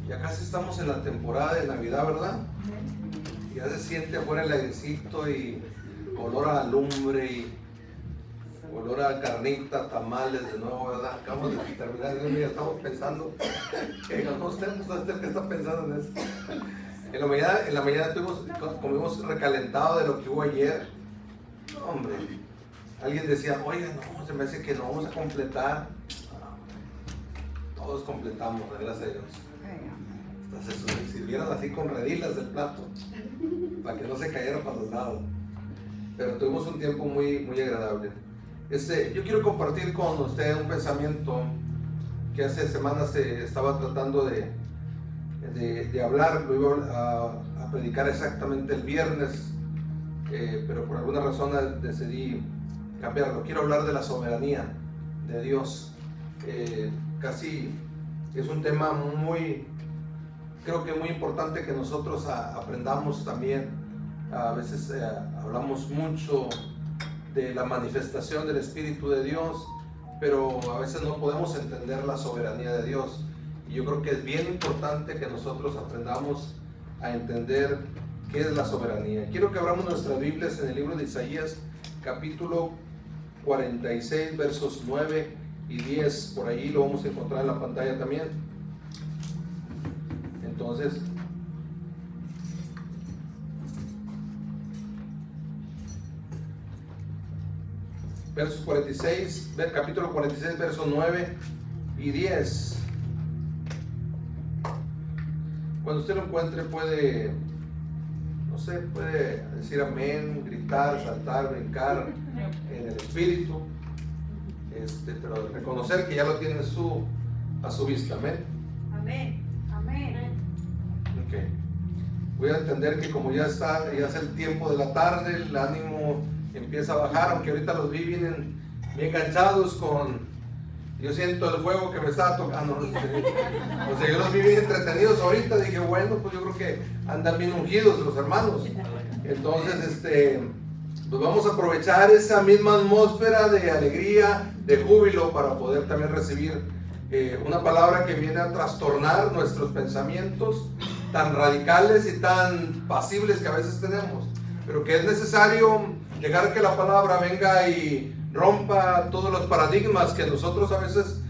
Ya casi estamos en la temporada de Navidad, ¿verdad? Ya se siente afuera el airecito y olor a lumbre y olor a carnita, tamales de nuevo, ¿verdad? Acabamos de terminar el día, estamos pensando que no usted que está pensando en eso. En la mañana comimos recalentado de lo que hubo ayer. Hombre, alguien decía, oiga, no, se me hace que no vamos a completar. Todos completamos, gracias a Dios. Hasta se sirvieron así con redilas del plato, para que no se cayeran para los lados. Pero tuvimos un tiempo muy, muy agradable. Yo quiero compartir con usted un pensamiento que hace semanas estaba tratando de hablar. Lo iba a predicar exactamente el viernes, pero por alguna razón decidí cambiarlo. Quiero hablar de la soberanía de Dios. Casi es un tema creo que muy importante que nosotros aprendamos también. A veces hablamos mucho de la manifestación del Espíritu de Dios, pero a veces no podemos entender la soberanía de Dios. Y yo creo que es bien importante que nosotros aprendamos a entender qué es la soberanía. Quiero que abramos nuestras Biblias en el libro de Isaías, capítulo 46, versos 9 y 10. Por ahí lo vamos a encontrar en la pantalla también. Entonces, versos 46, capítulo 46, versos 9 y 10. Cuando usted lo encuentre puede decir amén, gritar, saltar, brincar en el Espíritu, pero reconocer que ya lo tiene a su vista. Amén. Amén. Amén. Okay. Voy a entender que como ya es el tiempo de la tarde, el ánimo empieza a bajar, aunque ahorita los vi bien cansados yo siento el fuego que me está tocando. O sea, yo los vi bien entretenidos ahorita, dije, bueno, pues yo creo que andan bien ungidos los hermanos. Entonces, pues vamos a aprovechar esa misma atmósfera de alegría, de júbilo, para poder también recibir una palabra que viene a trastornar nuestros pensamientos tan radicales y tan pasibles que a veces tenemos, pero que es necesario dejar que la palabra venga y rompa todos los paradigmas que nosotros a veces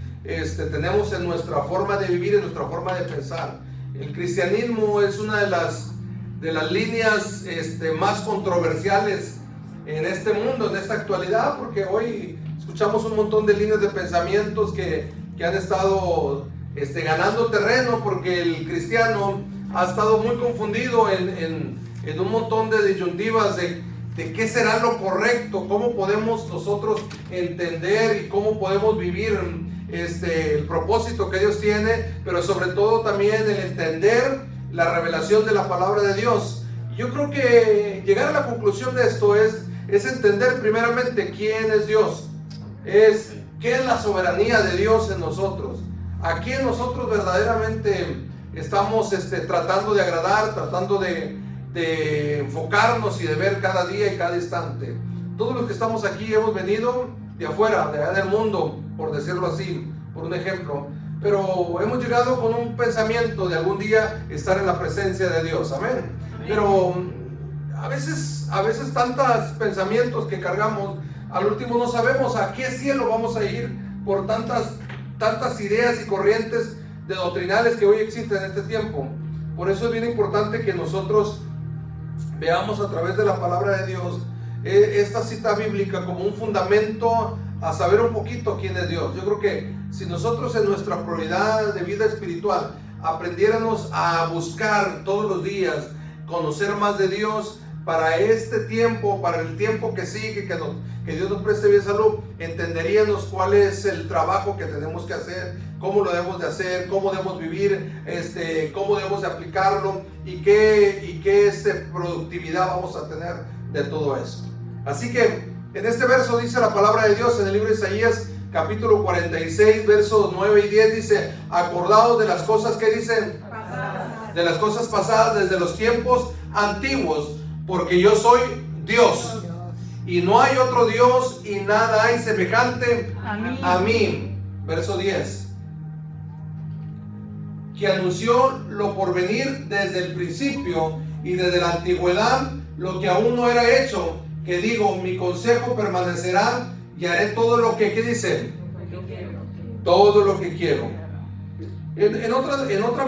tenemos en nuestra forma de vivir, en nuestra forma de pensar. El cristianismo es una de las líneas más controversiales en este mundo, en esta actualidad, porque hoy escuchamos un montón de líneas de pensamientos que han estado ganando terreno, porque el cristiano ha estado muy confundido en un montón de disyuntivas de qué será lo correcto, cómo podemos nosotros entender y cómo podemos vivir el propósito que Dios tiene, pero sobre todo también el entender la revelación de la palabra de Dios. Yo creo que llegar a la conclusión de esto es entender primeramente quién es Dios, qué es la soberanía de Dios en nosotros, a quién nosotros verdaderamente estamos tratando de agradar, tratando de enfocarnos y de ver cada día y cada instante. Todos los que estamos aquí hemos venido de afuera, de allá del mundo, por decirlo así, por un ejemplo, pero hemos llegado con un pensamiento de algún día estar en la presencia de Dios. Amén. Pero a veces tantos pensamientos que cargamos, al último no sabemos a qué cielo vamos a ir por tantas ideas y corrientes de doctrinales que hoy existen en este tiempo. Por eso es bien importante que nosotros veamos a través de la palabra de Dios esta cita bíblica como un fundamento a saber un poquito quién es Dios. Yo creo que si nosotros en nuestra prioridad de vida espiritual aprendiéramos a buscar todos los días conocer más de Dios, para este tiempo, para el tiempo que sigue, que Dios nos preste bien salud, entenderíamos cuál es el trabajo que tenemos que hacer, cómo lo debemos de hacer, cómo debemos vivir, cómo debemos de aplicarlo y qué productividad vamos a tener de todo eso. Así que en este verso dice la palabra de Dios en el libro de Isaías, capítulo 46, versos 9 y 10, dice: acordaos de las cosas que dicen, de las cosas pasadas desde los tiempos antiguos, porque yo soy Dios y no hay otro Dios y nada hay semejante a mí. Verso 10: que anunció lo por venir desde el principio y desde la antigüedad, lo que aún no era hecho, que digo, mi consejo permanecerá y haré todo lo que, ¿qué dice? Todo lo que quiero. En otra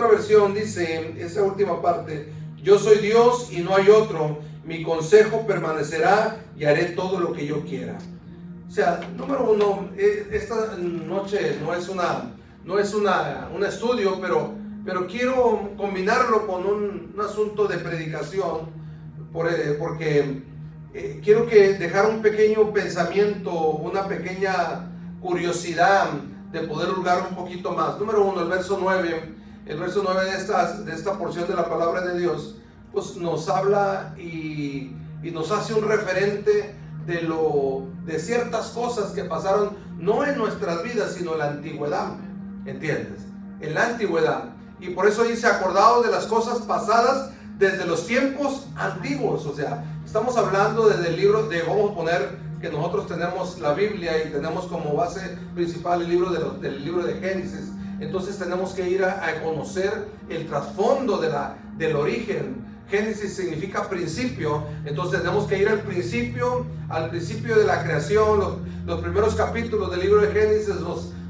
versión dice, esa última parte, yo soy Dios y no hay otro, mi consejo permanecerá y haré todo lo que yo quiera. O sea, número uno, esta noche no es un estudio, pero quiero combinarlo con un asunto de predicación, porque quiero dejar un pequeño pensamiento, una pequeña curiosidad de poder hurgar un poquito más. Número uno, el verso 9 de esta porción de la palabra de Dios, pues nos habla y nos hace un referente de ciertas cosas que pasaron no en nuestras vidas, sino en la antigüedad, ¿entiendes? En la antigüedad. Y por eso dice, acordaos de las cosas pasadas desde los tiempos antiguos. O sea, estamos hablando desde el libro vamos a poner que nosotros tenemos la Biblia y tenemos como base principal el libro del libro de Génesis. Entonces tenemos que ir a conocer el trasfondo del origen. Génesis significa principio, entonces tenemos que ir al principio de la creación. Los primeros capítulos del libro de Génesis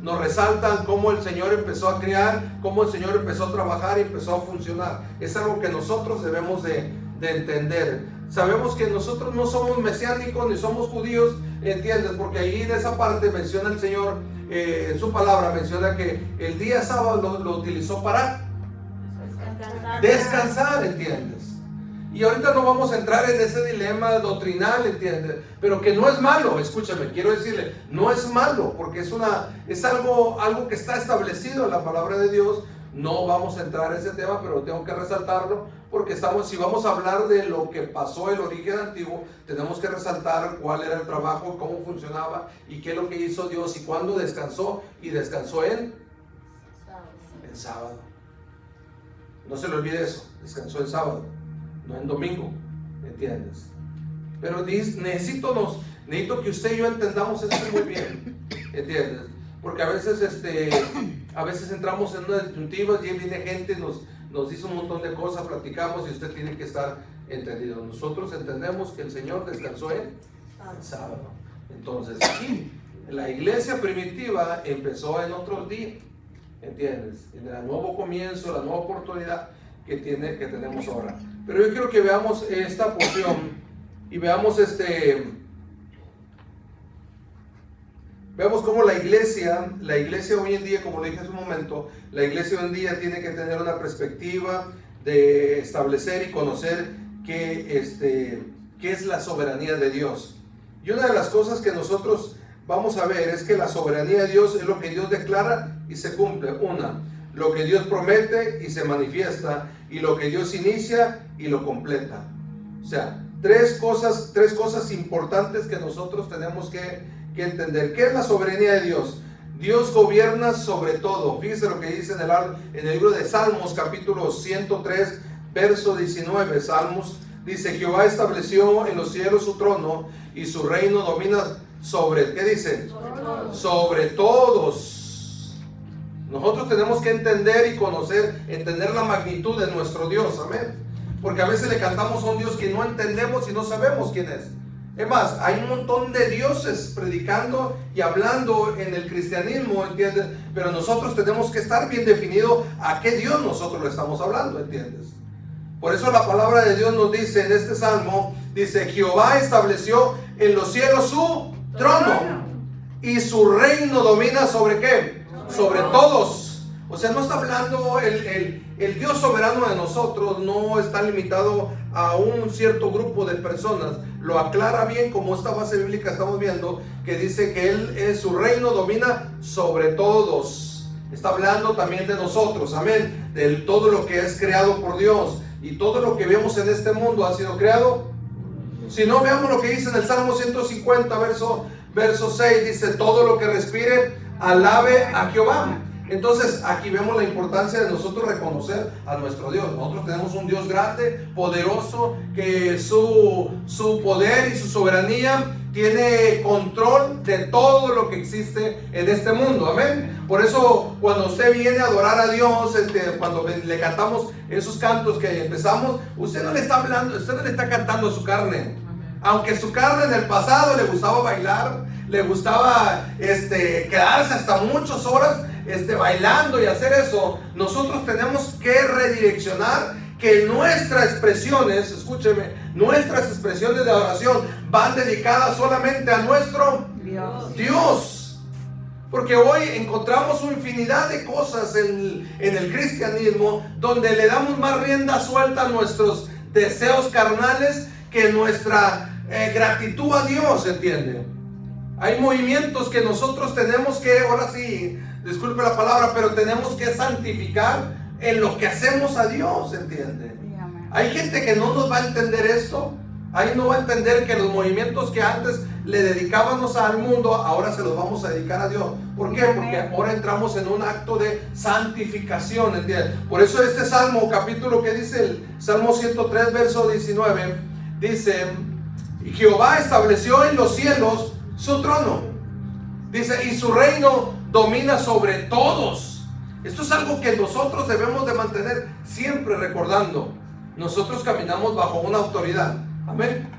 nos resaltan cómo el Señor empezó a crear, cómo el Señor empezó a trabajar y empezó a funcionar. Es algo que nosotros debemos de entender. Sabemos que nosotros no somos mesiánicos ni somos judíos, ¿entiendes? Porque ahí en esa parte menciona el Señor, en su palabra menciona que el día sábado lo utilizó para descansar, ¿entiendes? Y ahorita no vamos a entrar en ese dilema doctrinal, ¿entiendes? Pero que no es malo, escúchame, quiero decirle, no es malo, porque es algo que está establecido en la palabra de Dios. No vamos a entrar en ese tema, pero tengo que resaltarlo, porque si vamos a hablar de lo que pasó, el origen antiguo, tenemos que resaltar cuál era el trabajo, cómo funcionaba, y qué es lo que hizo Dios, y cuándo descansó, y descansó en sábado. No se le olvide eso, descansó en sábado, no en domingo, ¿entiendes? Pero necesito que usted y yo entendamos esto muy bien, ¿entiendes? Porque a veces entramos en unas disyuntivas y viene gente, nos dice un montón de cosas, platicamos y usted tiene que estar entendido. Nosotros entendemos que el Señor descansó en sábado. Entonces, aquí, la iglesia primitiva empezó en otros días, ¿entiendes? En el nuevo comienzo, la nueva oportunidad que tenemos ahora. Pero yo quiero que veamos esta porción y veamos Vemos cómo la iglesia hoy en día, como le dije hace un momento, la iglesia hoy en día tiene que tener una perspectiva de establecer y conocer qué es la soberanía de Dios. Y una de las cosas que nosotros vamos a ver es que la soberanía de Dios es lo que Dios declara y se cumple. Lo que Dios promete y se manifiesta, y lo que Dios inicia y lo completa. O sea, tres cosas importantes que nosotros tenemos que entender. ¿Qué es la soberanía de Dios? Dios gobierna sobre todo. Fíjese lo que dice en el libro de Salmos, capítulo 103, verso 19. Salmos dice, Jehová estableció en los cielos su trono y su reino domina sobre, ¿qué dice? Sobre todos. Nosotros tenemos que entender y entender la magnitud de nuestro Dios, amén. Porque a veces le cantamos a un Dios que no entendemos y no sabemos quién es. Es más, hay un montón de dioses predicando y hablando en el cristianismo, ¿entiendes? Pero nosotros tenemos que estar bien definido a qué Dios nosotros le estamos hablando, ¿entiendes? Por eso la palabra de Dios nos dice en este salmo, dice, Jehová estableció en los cielos su trono y su reino domina ¿sobre qué? Sobre todos. O sea, no está hablando el Dios soberano de nosotros, no está limitado a un cierto grupo de personas. Lo aclara bien, como esta base bíblica estamos viendo, que dice que su reino domina sobre todos. Está hablando también de nosotros, amén, de todo lo que es creado por Dios. Y todo lo que vemos en este mundo ha sido creado. Si no, veamos lo que dice en el Salmo 150, verso 6, dice, todo lo que respire, alabe a Jehová. Entonces aquí vemos la importancia de nosotros reconocer a nuestro Dios. Nosotros tenemos un Dios grande, poderoso, que su poder y su soberanía tiene control de todo lo que existe en este mundo, amén. Por eso cuando usted viene a adorar a Dios, cuando le cantamos esos cantos que empezamos, usted no le está hablando, usted no le está cantando a su carne. Aunque su carne en el pasado le gustaba bailar, le gustaba quedarse hasta muchas horas bailando y hacer eso, nosotros tenemos que redireccionar que nuestras expresiones, escúcheme, nuestras expresiones de adoración van dedicadas solamente a nuestro Dios. Porque hoy encontramos una infinidad de cosas en el cristianismo donde le damos más rienda suelta a nuestros deseos carnales que nuestra gratitud a Dios, ¿entiende? Hay movimientos que nosotros tenemos que, ahora sí, disculpe la palabra, pero tenemos que santificar en lo que hacemos a Dios, ¿entiende? Hay gente que no nos va a entender esto. Ahí no va a entender que los movimientos que antes le dedicábamos al mundo, ahora se los vamos a dedicar a Dios. ¿Por qué? Porque ahora entramos en un acto de santificación, ¿entiende? Por eso este salmo, capítulo que dice el Salmo 103, verso 19, dice: Jehová estableció en los cielos su trono, dice, y su reino domina sobre todos. Esto es algo que nosotros debemos de mantener siempre recordando. Nosotros caminamos bajo una autoridad, amén.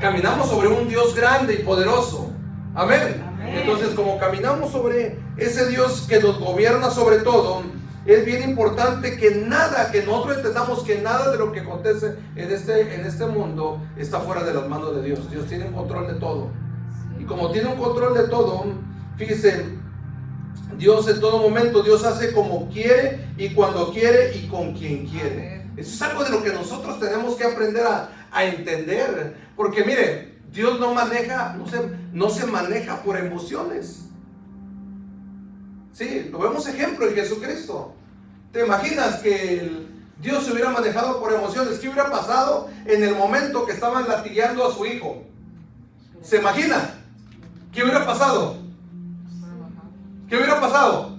Caminamos sobre un Dios grande y poderoso, amén. Entonces, como caminamos sobre ese Dios que nos gobierna sobre todo, es bien importante que nosotros entendamos que nada de lo que acontece en este mundo está fuera de las manos de Dios. Dios tiene un control de todo. Y como tiene un control de todo, fíjese, Dios en todo momento, Dios hace como quiere y cuando quiere y con quien quiere. Eso es algo de lo que nosotros tenemos que aprender a entender. Porque mire, Dios no se maneja por emociones. Sí, lo vemos ejemplo en Jesucristo. ¿Te imaginas que Dios se hubiera manejado por emociones? ¿Qué hubiera pasado en el momento que estaban latigando a su hijo? ¿Se imagina? ¿Qué hubiera pasado? ¿Qué hubiera pasado?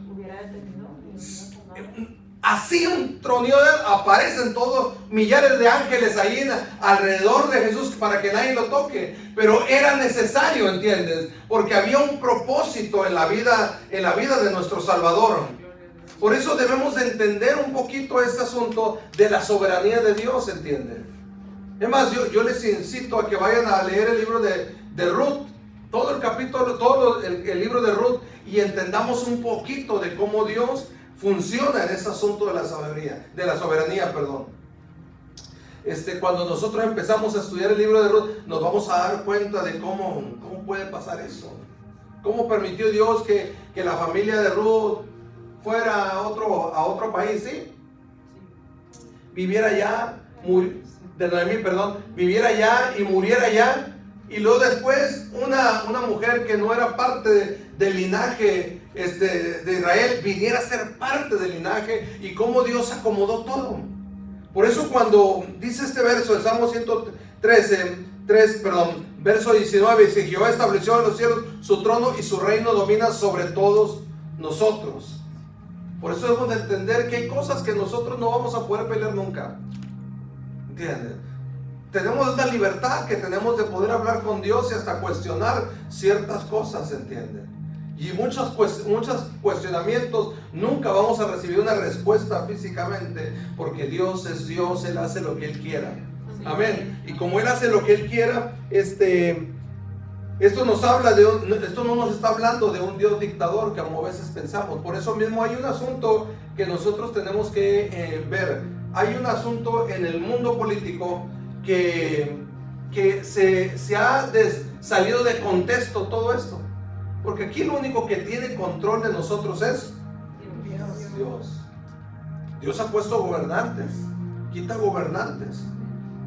Así un tronido aparecen todos millares de ángeles ahí alrededor de Jesús para que nadie lo toque, pero era necesario, ¿entiendes? Porque había un propósito en la vida de nuestro Salvador. Por eso debemos de entender un poquito este asunto de la soberanía de Dios, ¿entiendes? Es más, yo les incito a que vayan a leer el libro de Ruth, todo el capítulo, todo el libro de Ruth, y entendamos un poquito de cómo Dios funciona en ese asunto de la soberanía, Cuando nosotros empezamos a estudiar el libro de Ruth, nos vamos a dar cuenta de cómo puede pasar eso. Cómo permitió Dios que la familia de Ruth fuera a otro país, ¿sí? Viviera allá, viviera allá y muriera allá. Y luego después una mujer que no era parte del linaje de Israel viniera a ser parte del linaje, y cómo Dios acomodó todo. Por eso cuando dice este verso de Salmo 113, verso 19, dice: Jehová estableció en los cielos su trono y su reino domina sobre todos nosotros. Por eso debemos de entender que hay cosas que nosotros no vamos a poder pelear nunca, ¿entiendes? Tenemos una libertad que tenemos de poder hablar con Dios y hasta cuestionar ciertas cosas, ¿entiendes? Y muchos cuestionamientos nunca vamos a recibir una respuesta físicamente, porque Dios es Dios, Él hace lo que Él quiera. Amén. Y como Él hace lo que Él quiera, esto no nos está hablando de un Dios dictador, que como a veces pensamos. Por eso mismo hay un asunto que nosotros tenemos que ver. Hay un asunto en el mundo político que se ha salido de contexto todo esto. Porque aquí lo único que tiene control de nosotros es Dios. Dios ha puesto gobernantes, quita gobernantes,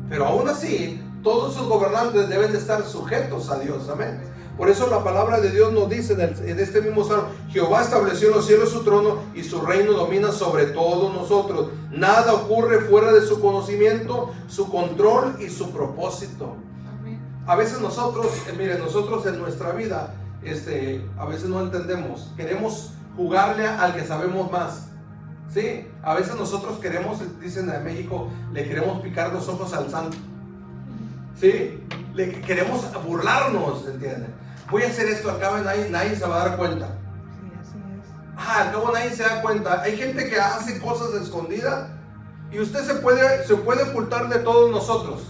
pero aún así todos esos gobernantes deben de estar sujetos a Dios, amén. Por eso la palabra de Dios nos dice en este mismo salmo: Jehová estableció en los cielos su trono y su reino domina sobre todos nosotros. Nada ocurre fuera de su conocimiento, su control y su propósito. A veces nosotros en nuestra vida, a veces no entendemos, queremos jugarle al que sabemos más, ¿sí? A veces nosotros queremos, dicen en México, le queremos picar los ojos al santo, ¿sí? queremos burlarnos, ¿entienden? Voy a hacer esto, al cabo nadie se va a dar cuenta. Al cabo nadie se da cuenta. Hay gente que hace cosas escondidas y usted se puede ocultar de todos nosotros.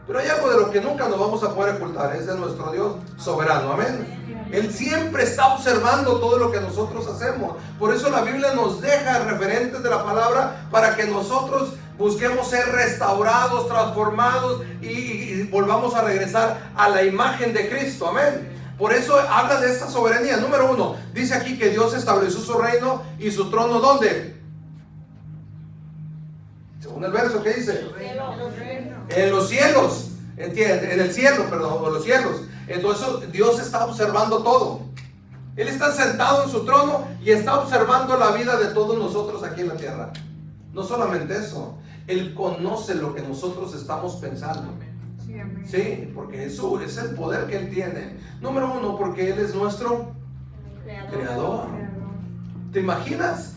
Pero hay algo de lo que nunca nos vamos a poder ocultar, es de nuestro Dios soberano, amén. Él siempre está observando todo lo que nosotros hacemos. Por eso la Biblia nos deja referentes de la palabra para que nosotros busquemos ser restaurados, transformados y volvamos a regresar a la imagen de Cristo, amén. Por eso habla de esta soberanía. Número 1, dice aquí que Dios estableció su reino y su trono, ¿dónde? Según el verso, ¿qué dice? En los cielos, ¿entiendes? En el cielo, perdón, en los cielos. Entonces Dios está observando todo. Él está sentado en su trono y está observando la vida de todos nosotros aquí en la tierra. No solamente eso, Él conoce lo que nosotros estamos pensando. Sí, porque eso es el poder que Él tiene. Número 1, porque Él es nuestro creador. ¿Te imaginas?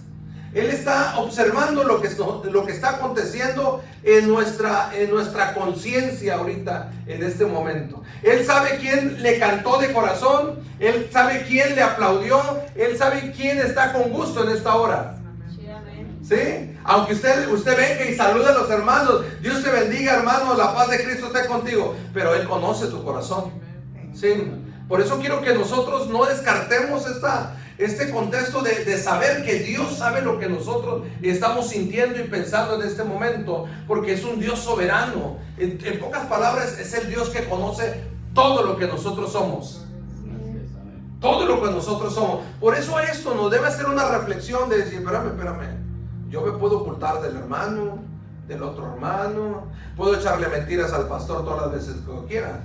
Él está observando lo que está aconteciendo en nuestra conciencia ahorita, en este momento. Él sabe quién le cantó de corazón, Él sabe quién le aplaudió, Él sabe quién está con gusto en esta hora. ¿Sí? Aunque usted venga y salude a los hermanos, Dios te bendiga, hermano, la paz de Cristo esté contigo, pero Él conoce tu corazón. ¿Sí? Por eso quiero que nosotros no descartemos este contexto de saber que Dios sabe lo que nosotros estamos sintiendo y pensando en este momento, porque es un Dios soberano. En pocas palabras, es el Dios que conoce todo lo que nosotros somos. Todo lo que nosotros somos. Por eso esto nos debe hacer una reflexión de decir, espérame. Yo me puedo ocultar del hermano, del otro hermano, puedo echarle mentiras al pastor todas las veces que yo quiera,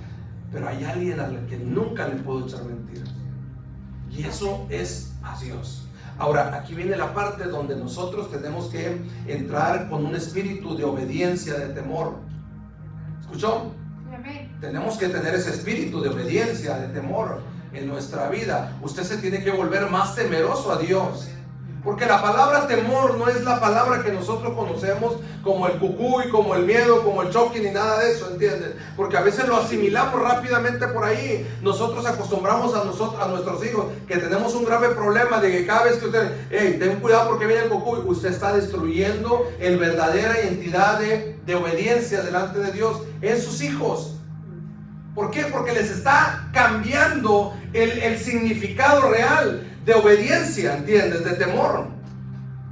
pero hay alguien al que nunca le puedo echar mentiras. Y eso es a Dios. Ahora, aquí viene la parte donde nosotros tenemos que entrar con un espíritu de obediencia, de temor. ¿Escuchó? Amén. Tenemos que tener ese espíritu de obediencia, de temor en nuestra vida. Usted se tiene que volver más temeroso a Dios. Porque la palabra temor no es la palabra que nosotros conocemos como el cucuy, como el miedo, como el choque, ni nada de eso, ¿entienden? Porque a veces lo asimilamos rápidamente por ahí. Nosotros acostumbramos a nuestros hijos que tenemos un grave problema de que cada vez que usted, ten cuidado porque viene el cucuy, usted está destruyendo la verdadera identidad de obediencia delante de Dios en sus hijos. ¿Por qué? Porque les está cambiando el significado real de obediencia, ¿entiendes? De temor.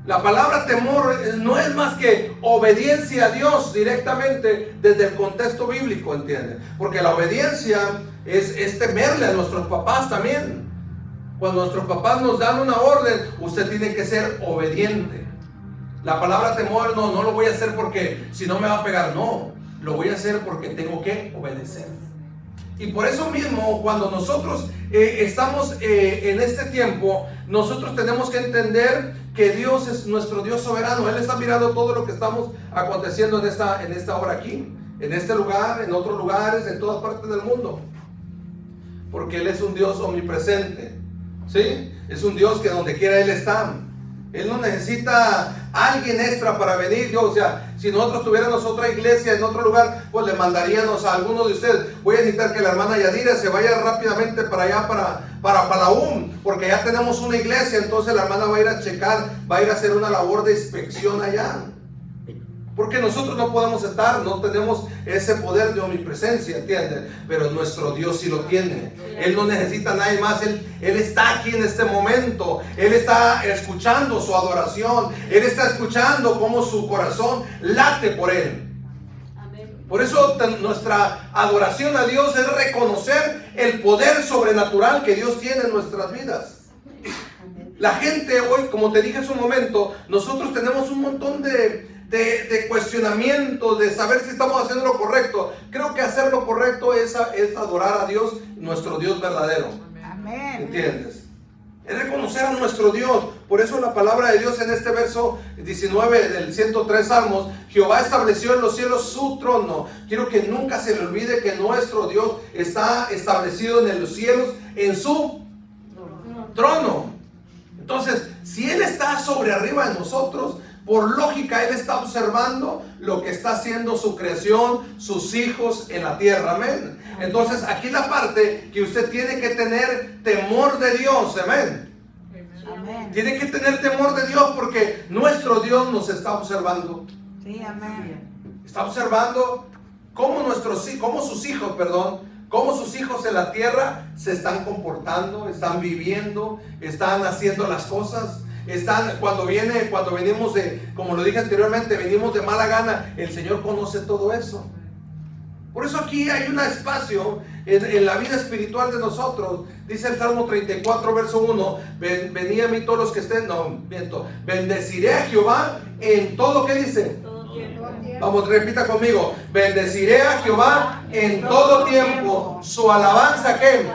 La palabra temor no es más que obediencia a Dios directamente desde el contexto bíblico, ¿entiendes? Porque la obediencia es temerle a nuestros papás también. Cuando nuestros papás nos dan una orden, usted tiene que ser obediente. La palabra temor no lo voy a hacer porque si no me va a pegar, no. Lo voy a hacer porque tengo que obedecer. Y por eso mismo, cuando nosotros estamos en este tiempo, nosotros tenemos que entender que Dios es nuestro Dios soberano. Él está mirando todo lo que estamos aconteciendo en esta hora aquí, en este lugar, en otros lugares, en todas partes del mundo. Porque Él es un Dios omnipresente, ¿sí? Es un Dios que donde quiera Él está. Él no necesita a alguien extra para venir. O sea, si nosotros tuviéramos otra iglesia en otro lugar, pues le mandaríamos a alguno de ustedes. Voy a necesitar que la hermana Yadira se vaya rápidamente para allá, para Palaum, porque ya tenemos una iglesia. Entonces la hermana va a ir a checar, va a ir a hacer una labor de inspección allá. Porque nosotros no podemos estar, no tenemos ese poder de omnipresencia, ¿entienden? Pero nuestro Dios sí lo tiene. Él no necesita a nadie más. Él está aquí en este momento. Él está escuchando su adoración. Él está escuchando cómo su corazón late por Él. Por eso nuestra adoración a Dios es reconocer el poder sobrenatural que Dios tiene en nuestras vidas. La gente hoy, como te dije hace un momento, nosotros tenemos un montón de cuestionamiento, de saber si estamos haciendo lo correcto. Creo que hacer lo correcto es adorar a Dios, nuestro Dios verdadero. Amén. ¿Entiendes? Es reconocer a nuestro Dios. Por eso la palabra de Dios en este verso 19 del 103 Salmos: Jehová estableció en los cielos su trono. Quiero que nunca se le olvide que nuestro Dios está establecido en los cielos en su trono. Entonces, si Él está sobre arriba de nosotros, Por lógica, Él está observando lo que está haciendo su creación, sus hijos en la tierra. Amén. Entonces, aquí la parte que usted tiene que tener temor de Dios. Amén. Amén. Tiene que tener temor de Dios porque nuestro Dios nos está observando. Sí, amén. Está observando cómo sus hijos en la tierra se están comportando, están viviendo, están haciendo las cosas. Cuando venimos como lo dije anteriormente, venimos de mala gana, el Señor conoce todo eso. Por eso aquí hay un espacio en la vida espiritual de nosotros. Dice el Salmo 34, verso 1, venid a mí todos los que estén, bendeciré a Jehová en todo, ¿qué dice? Vamos, repita conmigo, bendeciré a Jehová en todo tiempo, su alabanza, ¿qué?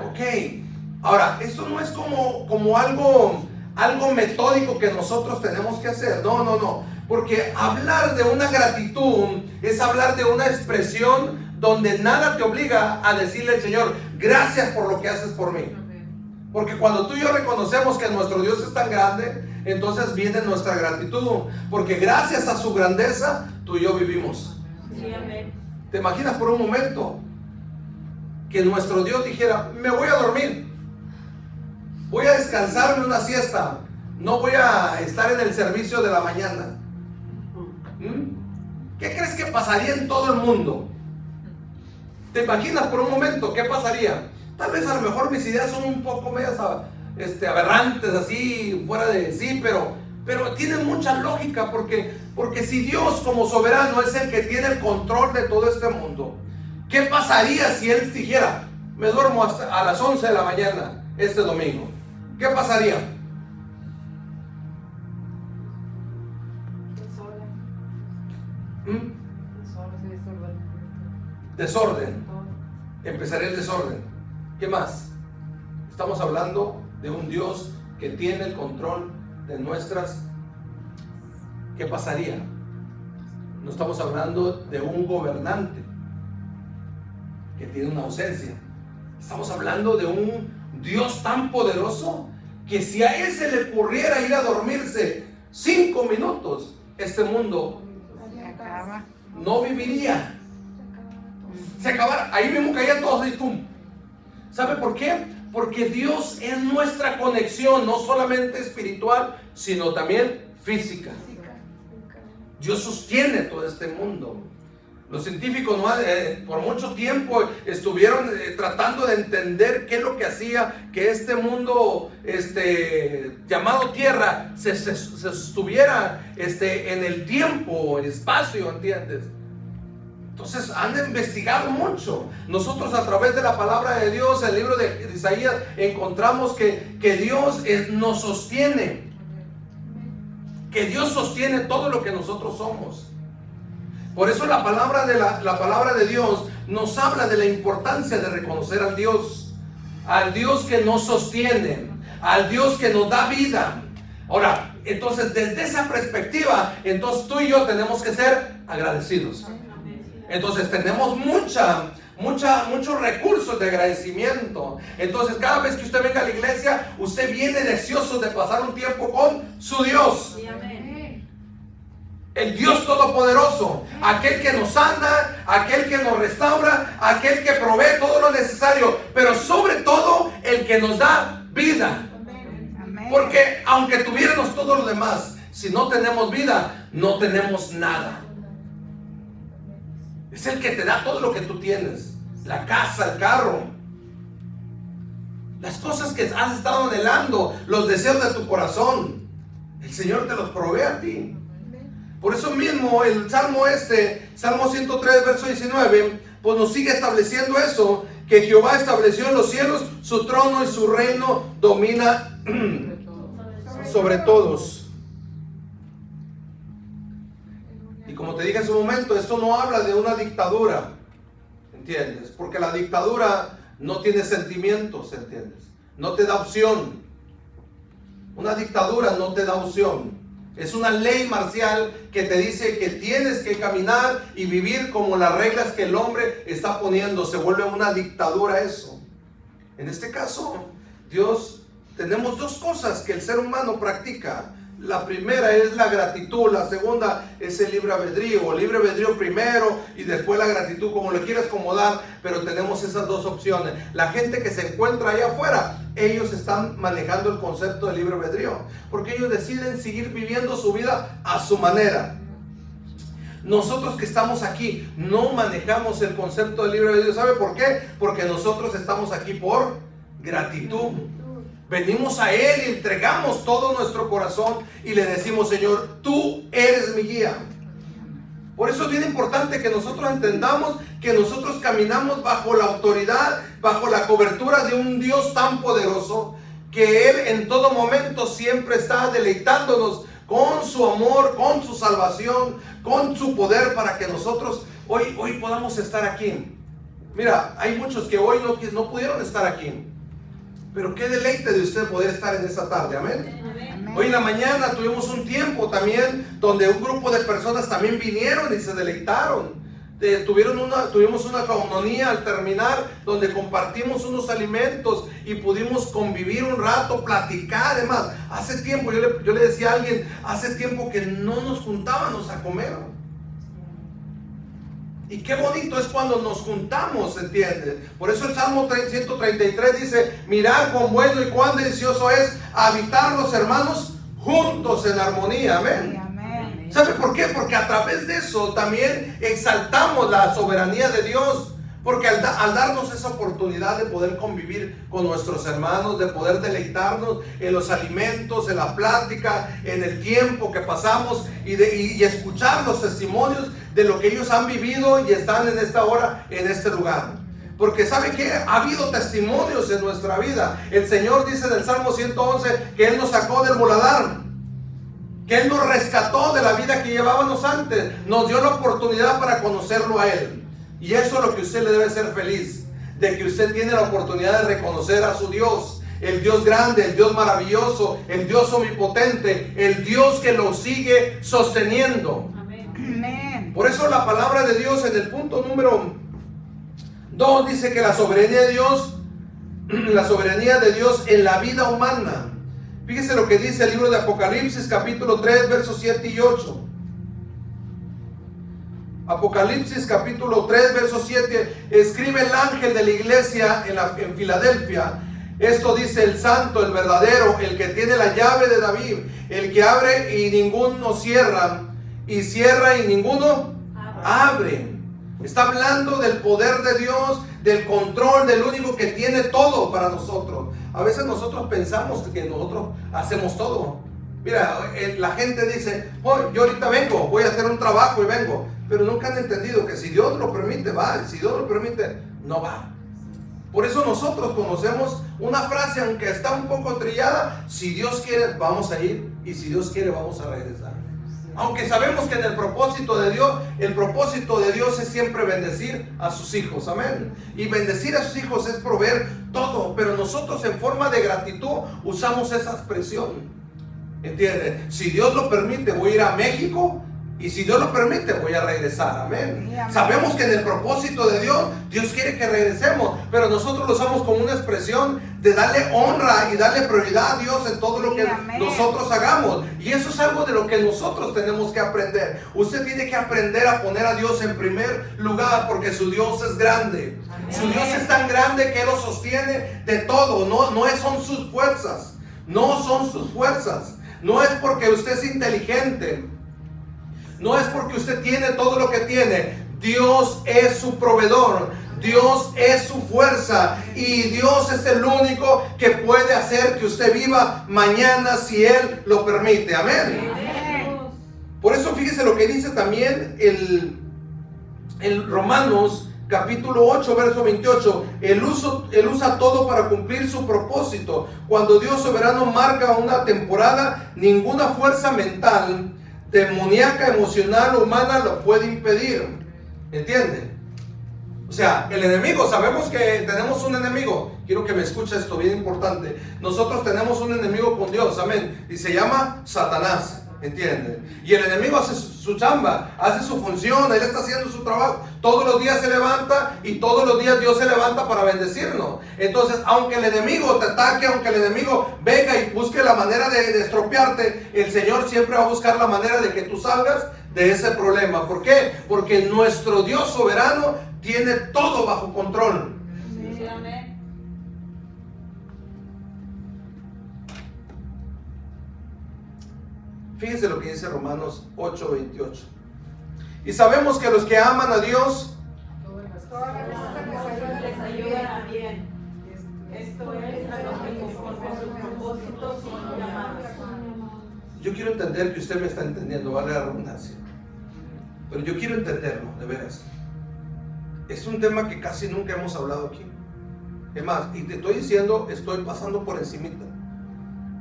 Ok. Ahora, esto no es como algo metódico que nosotros tenemos que hacer. No. Porque hablar de una gratitud es hablar de una expresión donde nada te obliga a decirle al Señor, gracias por lo que haces por mí. Porque cuando tú y yo reconocemos que nuestro Dios es tan grande, entonces viene nuestra gratitud. Porque gracias a su grandeza, tú y yo vivimos. Sí, amén. ¿Te imaginas por un momento que nuestro Dios dijera, me voy a dormir? Voy a descansarme una siesta. No voy a estar en el servicio de la mañana. ¿Qué crees que pasaría en todo el mundo? ¿Te imaginas por un momento qué pasaría? Tal vez a lo mejor mis ideas son un poco medias aberrantes, así, fuera de sí, pero tienen mucha lógica porque si Dios como soberano es el que tiene el control de todo este mundo, ¿qué pasaría si Él dijera, me duermo hasta a las 11 de la mañana este domingo? ¿Qué pasaría? Desorden. Empezaría el desorden. ¿Qué más? Estamos hablando de un Dios que tiene el control de nuestras. ¿Qué pasaría? No estamos hablando de un gobernante que tiene una ausencia. Estamos hablando de un Dios tan poderoso que si a Él se le ocurriera ir a dormirse 5 minutos, este mundo no viviría. Se acabara, ahí mismo caía todo y ¡pum! ¿Sabe por qué? Porque Dios es nuestra conexión, no solamente espiritual, sino también física. Dios sostiene todo este mundo. Los científicos por mucho tiempo estuvieron tratando de entender qué es lo que hacía que este mundo llamado Tierra se estuviera en el tiempo, el espacio, ¿entiendes? Entonces han investigado mucho. Nosotros a través de la palabra de Dios, el libro de Isaías, encontramos que Dios nos sostiene. Que Dios sostiene todo lo que nosotros somos. Por eso la palabra de Dios nos habla de la importancia de reconocer al Dios que nos sostiene, al Dios que nos da vida. Ahora, entonces desde esa perspectiva, entonces tú y yo tenemos que ser agradecidos. Entonces tenemos muchos recursos de agradecimiento. Entonces cada vez que usted venga a la iglesia, usted viene deseoso de pasar un tiempo con su Dios. Sí, amén. El Dios Todopoderoso, aquel que nos sana, aquel que nos restaura, aquel que provee todo lo necesario, pero sobre todo el que nos da vida. Porque aunque tuviéramos todo lo demás, si no tenemos vida, no tenemos nada. Es el que te da todo lo que tú tienes, la casa, el carro, las cosas que has estado anhelando, los deseos de tu corazón. El Señor te los provee a ti. Por eso mismo el Salmo Salmo 103, verso 19, pues nos sigue estableciendo eso, que Jehová estableció en los cielos su trono y su reino domina sobre todos. Y como te dije en su momento, esto no habla de una dictadura, ¿entiendes? Porque la dictadura no tiene sentimientos, ¿entiendes? No te da opción. Una dictadura no te da opción. Es una ley marcial que te dice que tienes que caminar y vivir como las reglas que el hombre está poniendo. Se vuelve una dictadura eso. En este caso, tenemos dos cosas que el ser humano practica: La primera es la gratitud, la segunda es el libre albedrío, libre albedrío primero y después la gratitud, como le quieras acomodar, pero tenemos esas dos opciones. La gente que se encuentra allá afuera, ellos están manejando el concepto de libre albedrío, porque ellos deciden seguir viviendo su vida a su manera. Nosotros que estamos aquí no manejamos el concepto de libre albedrío. ¿Sabe por qué? Porque nosotros estamos aquí por gratitud. Venimos a Él y entregamos todo nuestro corazón y le decimos: Señor, tú eres mi guía. Por eso es bien importante que nosotros entendamos que nosotros caminamos bajo la autoridad, bajo la cobertura de un Dios tan poderoso, que Él en todo momento siempre está deleitándonos con su amor, con su salvación, con su poder, para que nosotros hoy podamos estar aquí. Mira, hay muchos que hoy no pudieron estar aquí. Pero qué deleite de usted poder estar en esta tarde, amén. Amén. Hoy en la mañana tuvimos un tiempo también donde un grupo de personas también vinieron y se deleitaron. Tuvimos una comunionía al terminar, donde compartimos unos alimentos y pudimos convivir un rato, platicar. Además, hace tiempo, yo le decía a alguien, hace tiempo que no nos juntábamos a comer. Y qué bonito es cuando nos juntamos, ¿entiendes? Por eso el Salmo 133 dice: mirad cuán bueno y cuán delicioso es habitar los hermanos juntos en armonía. Amén. Amén. ¿Sabe por qué? Porque a través de eso también exaltamos la soberanía de Dios. Porque al darnos esa oportunidad de poder convivir con nuestros hermanos, de poder deleitarnos en los alimentos, en la plática, en el tiempo que pasamos y escuchar los testimonios de lo que ellos han vivido y están en esta hora, en este lugar. Porque ¿sabe qué? Ha habido testimonios en nuestra vida. El Señor dice en el Salmo 111 que Él nos sacó del muladar, que Él nos rescató de la vida que llevábamos antes, nos dio la oportunidad para conocerlo a Él. Y eso es lo que usted le debe ser feliz, de que usted tiene la oportunidad de reconocer a su Dios, el Dios grande, el Dios maravilloso, el Dios omnipotente, el Dios que lo sigue sosteniendo. Amén. Por eso la palabra de Dios en el punto número 2 dice que la soberanía de Dios en la vida humana. Fíjese lo que dice el libro de Apocalipsis capítulo 3 versos 7 y 8. Apocalipsis capítulo 3 verso 7, escribe el ángel de la iglesia en Filadelfia: esto dice el santo, el verdadero, el que tiene la llave de David, el que abre y ninguno cierra, y cierra y ninguno abre. Está hablando del poder de Dios, del control, del único que tiene todo para nosotros. A veces nosotros pensamos que nosotros hacemos todo. Mira, la gente dice: oh, yo ahorita vengo, voy a hacer un trabajo y vengo. Pero nunca han entendido que si Dios lo permite, va. Y si Dios lo permite, no va. Por eso nosotros conocemos una frase, aunque está un poco trillada: si Dios quiere, vamos a ir. Y si Dios quiere, vamos a regresar. Aunque sabemos que en el propósito de Dios es siempre bendecir a sus hijos. Amén. Y bendecir a sus hijos es proveer todo. Pero nosotros en forma de gratitud usamos esa expresión. ¿Entiendes? Si Dios lo permite, voy a ir a México. Y si Dios lo permite, voy a regresar. Amén. Sí, amén. Sabemos que en el propósito de Dios, Dios quiere que regresemos, pero nosotros lo usamos como una expresión de darle honra y darle prioridad a Dios en todo lo que nosotros hagamos. Y eso es algo de lo que nosotros tenemos que aprender. Usted tiene que aprender a poner a Dios en primer lugar, porque su Dios es grande. Amén. Su Dios es tan grande que Él lo sostiene de todo. No son sus fuerzas. No son sus fuerzas. No es porque usted es inteligente. No es porque usted tiene todo lo que tiene. Dios es su proveedor. Dios es su fuerza. Y Dios es el único que puede hacer que usted viva mañana si Él lo permite. Amén. Amén. Por eso fíjese lo que dice también el Romanos capítulo 8 verso 28. Él usa todo para cumplir su propósito. Cuando Dios soberano marca una temporada, ninguna fuerza mental, demoníaca, emocional o humana lo puede impedir. ¿Entiende? O sea, el enemigo, sabemos que tenemos un enemigo. Quiero que me escuche esto, bien importante. Nosotros tenemos un enemigo con Dios, amén. Y se llama Satanás, ¿entiende? Y el enemigo hace su chamba, hace su función, Él está haciendo su trabajo. Todos los días se levanta y todos los días Dios se levanta para bendecirnos. Entonces, aunque el enemigo te ataque, aunque el enemigo venga y busque la manera de estropearte, el Señor siempre va a buscar la manera de que tú salgas de ese problema. ¿Por qué? Porque nuestro Dios soberano tiene todo bajo control. Sí, amén. Fíjense lo que dice Romanos 8:28. Y sabemos que los que aman a Dios, Les ayuda a bien. Esto es a los que conforme a sus propósitos son llamados. yo quiero entender que usted me está entendiendo, vale la redundancia. Pero yo quiero entenderlo, de veras. Es un tema que casi nunca hemos hablado aquí. Es más, y te estoy diciendo, estoy pasando por encimita.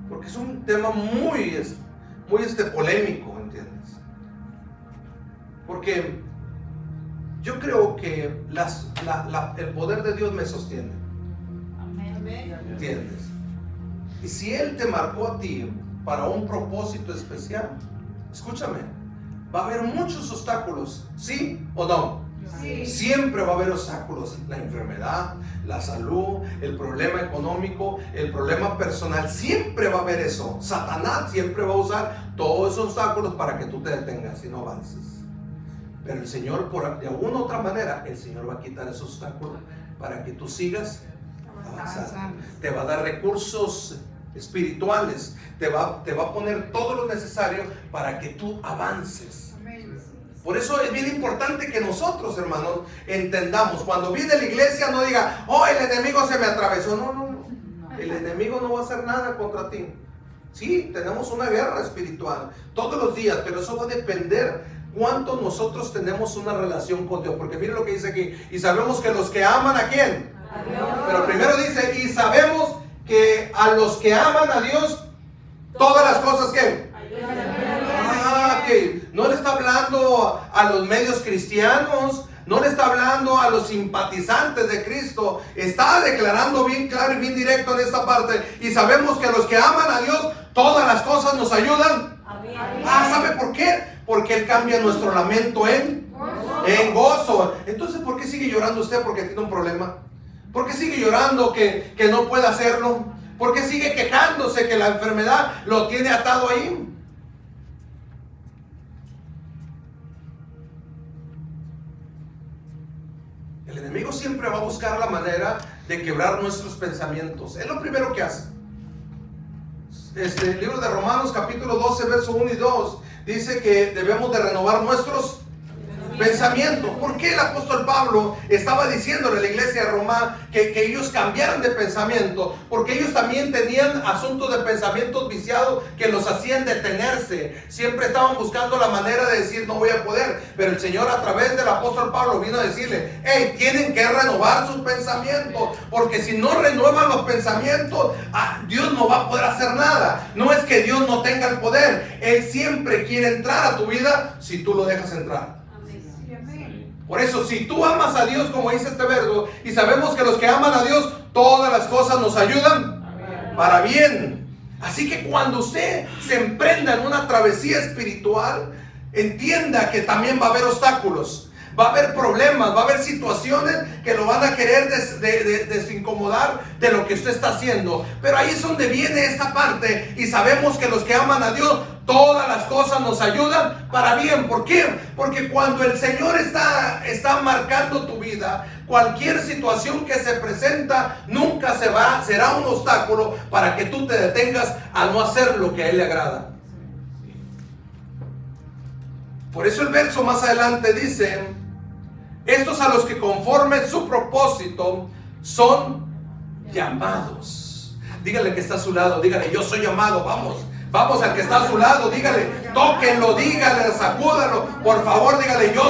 Porque es un tema muy polémico, ¿entiendes? Porque yo creo que el poder de Dios me sostiene, Amén. ¿entiendes? Y si Él te marcó a ti para un propósito especial, escúchame, va a haber muchos obstáculos, ¿sí o no? Sí. Siempre va a haber obstáculos, la enfermedad, la salud, el problema económico, el problema personal, siempre va a haber eso. Satanás siempre va a usar todos esos obstáculos para que tú te detengas y no avances. Pero el Señor, de alguna u otra manera, el Señor va a quitar esos obstáculos para que tú sigas avanzando. Te va a dar recursos espirituales, te va a poner todo lo necesario para que tú avances. Por eso es bien importante que nosotros, hermanos, entendamos. Cuando viene la iglesia, no diga, oh, el enemigo se me atravesó. No. El enemigo no va a hacer nada contra ti. Sí, tenemos una guerra espiritual todos los días, pero eso va a depender cuánto nosotros tenemos una relación con Dios. Porque mire lo que dice aquí. Y sabemos que los que aman, ¿a quién? A Dios. Pero primero dice, y sabemos que a los que aman a Dios, todas las cosas que... que no le está hablando a los medios cristianos, no le está hablando a los simpatizantes de Cristo, está declarando bien claro y bien directo en esta parte. Y sabemos que a los que aman a Dios, todas las cosas nos ayudan. ¿Sabe por qué? Porque Él cambia nuestro lamento en gozo. Entonces, ¿por qué sigue llorando usted porque tiene un problema? ¿Por qué sigue llorando que no puede hacerlo? ¿Por qué sigue quejándose que la enfermedad lo tiene atado ahí? El enemigo siempre va a buscar la manera de quebrar nuestros pensamientos. Es lo primero que hace. El libro de Romanos capítulo 12, verso 1 y 2 dice que debemos de renovar nuestros pensamientos. ¿Por qué el apóstol Pablo estaba diciéndole a la iglesia de Roma que ellos cambiaran de pensamiento? Porque ellos también tenían asuntos de pensamientos viciados que los hacían detenerse. Siempre estaban buscando la manera de decir no voy a poder. Pero el Señor a través del apóstol Pablo vino a decirle, hey, tienen que renovar sus pensamientos. Porque si no renuevan los pensamientos, Dios no va a poder hacer nada. No es que Dios no tenga el poder. Él siempre quiere entrar a tu vida si tú lo dejas entrar. Por eso, si tú amas a Dios, como dice este verso, y sabemos que los que aman a Dios, todas las cosas nos ayudan para bien. Así que cuando usted se emprenda en una travesía espiritual, entienda que también va a haber obstáculos, va a haber problemas, va a haber situaciones que lo van a querer desincomodar de lo que usted está haciendo. Pero ahí es donde viene esta parte, y sabemos que los que aman a Dios, todas las cosas nos ayudan para bien. ¿Por qué? Porque cuando el Señor está marcando tu vida, cualquier situación que se presenta nunca será un obstáculo para que tú te detengas a no hacer lo que a Él le agrada. Por eso el verso más adelante dice, estos a los que conforme su propósito son llamados. Dígale que está a su lado, dígale, yo soy llamado, vamos al que está a su lado, dígale, tóquenlo, dígale, sacúdalo, por favor, dígale, yo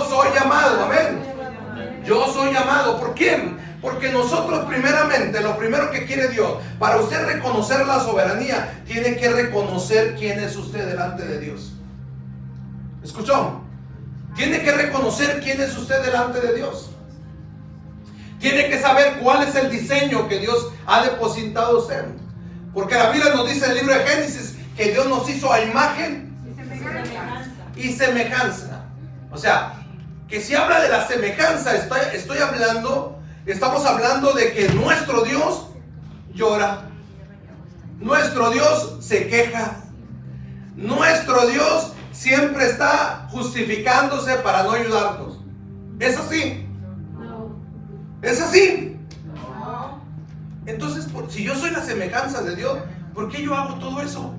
soy llamado, amén. Yo soy llamado. ¿Por qué? Porque nosotros primeramente, lo primero que quiere Dios, para usted reconocer la soberanía, tiene que reconocer quién es usted delante de Dios. ¿Escuchó? Tiene que reconocer quién es usted delante de Dios. Tiene que saber cuál es el diseño que Dios ha depositado en usted. Porque la Biblia nos dice en el libro de Génesis que Dios nos hizo a imagen y semejanza. O sea, que si habla de la semejanza, estamos hablando de que nuestro Dios llora, nuestro Dios se queja, nuestro Dios siempre está justificándose para no ayudarnos. ¿Es así? No. ¿Es así? No. Entonces, si yo soy la semejanza de Dios, ¿por qué yo hago todo eso?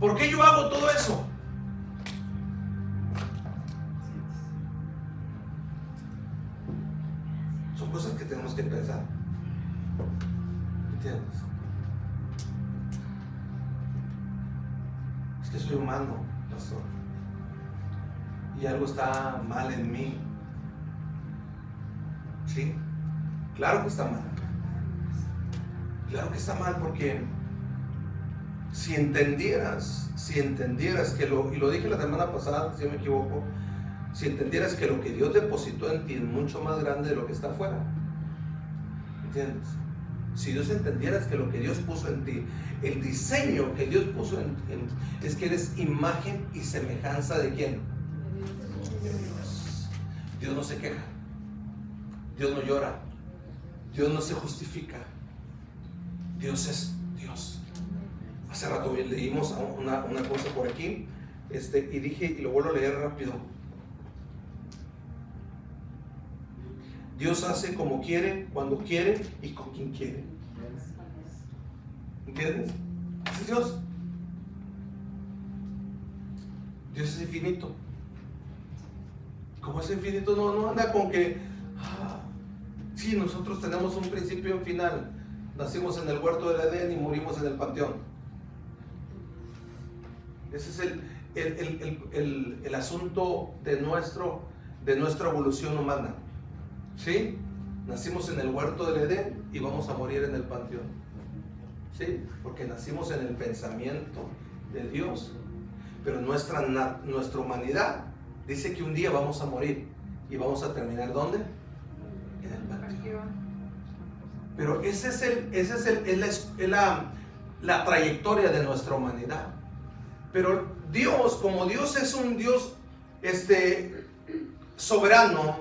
¿Por qué yo hago todo eso? Son cosas que tenemos que pensar. ¿Entiendes? Es que soy humano, pastor. Y algo está mal en mí. ¿Sí? Claro que está mal. Claro que está mal, porque si entendieras que y lo dije la semana pasada, si no me equivoco, si entendieras que lo que Dios depositó en ti es mucho más grande de lo que está afuera. ¿Entiendes? Si Dios entendieras que lo que Dios puso en ti, el diseño que Dios puso en es que eres imagen y semejanza ¿de quién? De Dios. Dios no se queja, Dios no llora, Dios no se justifica, Dios es Dios. Hace rato leímos una cosa por aquí, y dije, y lo vuelvo a leer rápido. Dios hace como quiere, cuando quiere y con quien quiere. ¿Entiendes? Ese es Dios. Dios es infinito. Como es infinito, no anda con que sí, nosotros tenemos un principio y un final. Nacimos en el huerto del Edén y morimos en el panteón. Ese es el asunto de nuestra evolución humana. ¿Sí? Nacimos en el huerto del Edén y vamos a morir en el panteón. ¿Sí? Porque nacimos en el pensamiento de Dios. Pero nuestra humanidad dice que un día vamos a morir y vamos a terminar ¿dónde? En el panteón. Pero esa es la trayectoria de nuestra humanidad. Pero Dios, como Dios es un Dios soberano,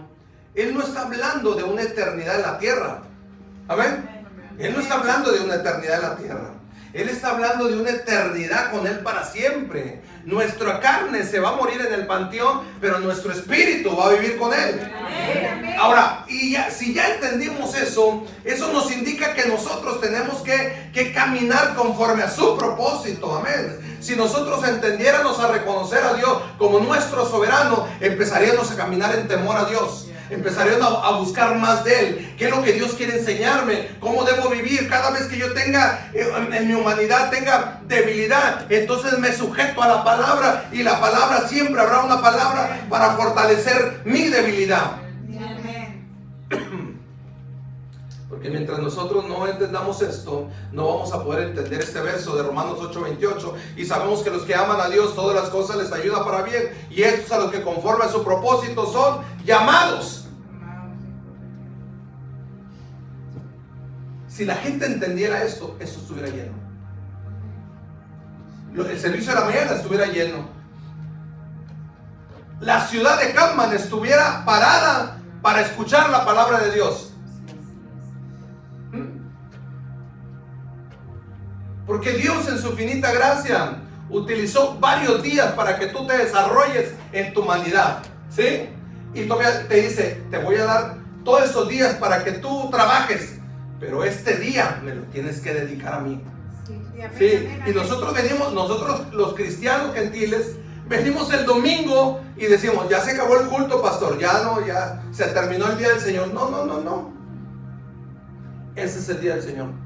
Él no está hablando de una eternidad en la tierra. ¿Amén? Él no está hablando de una eternidad en la tierra. Él está hablando de una eternidad con Él para siempre. Nuestra carne se va a morir en el panteón, pero nuestro espíritu va a vivir con Él. Ahora, si ya entendimos eso nos indica que nosotros tenemos que caminar conforme a su propósito. Amén. Si nosotros entendiéramos a reconocer a Dios como nuestro soberano, empezaríamos a caminar en temor a Dios. Empezaríamos a buscar más de Él. ¿Qué es lo que Dios quiere enseñarme? ¿Cómo debo vivir? Cada vez que yo tenga en mi humanidad tenga debilidad, entonces me sujeto a la palabra, y la palabra siempre habrá una palabra para fortalecer mi debilidad. Porque mientras nosotros no entendamos esto, no vamos a poder entender este verso de Romanos 8:28. Y sabemos que los que aman a Dios, todas las cosas les ayudan para bien. Y estos a los que conforme a su propósito son llamados. Si la gente entendiera esto estuviera lleno. El servicio de la mañana estuviera lleno. La ciudad de Camman estuviera parada para escuchar la palabra de Dios. Porque Dios en su infinita gracia utilizó varios días para que tú te desarrolles en tu humanidad, ¿sí? Y todavía te dice, te voy a dar todos estos días para que tú trabajes, pero este día me lo tienes que dedicar a mí. Sí. Y nosotros los cristianos gentiles, venimos el domingo y decimos, ya se acabó el culto, pastor, ya se terminó el día del Señor. No. Ese es el día del Señor.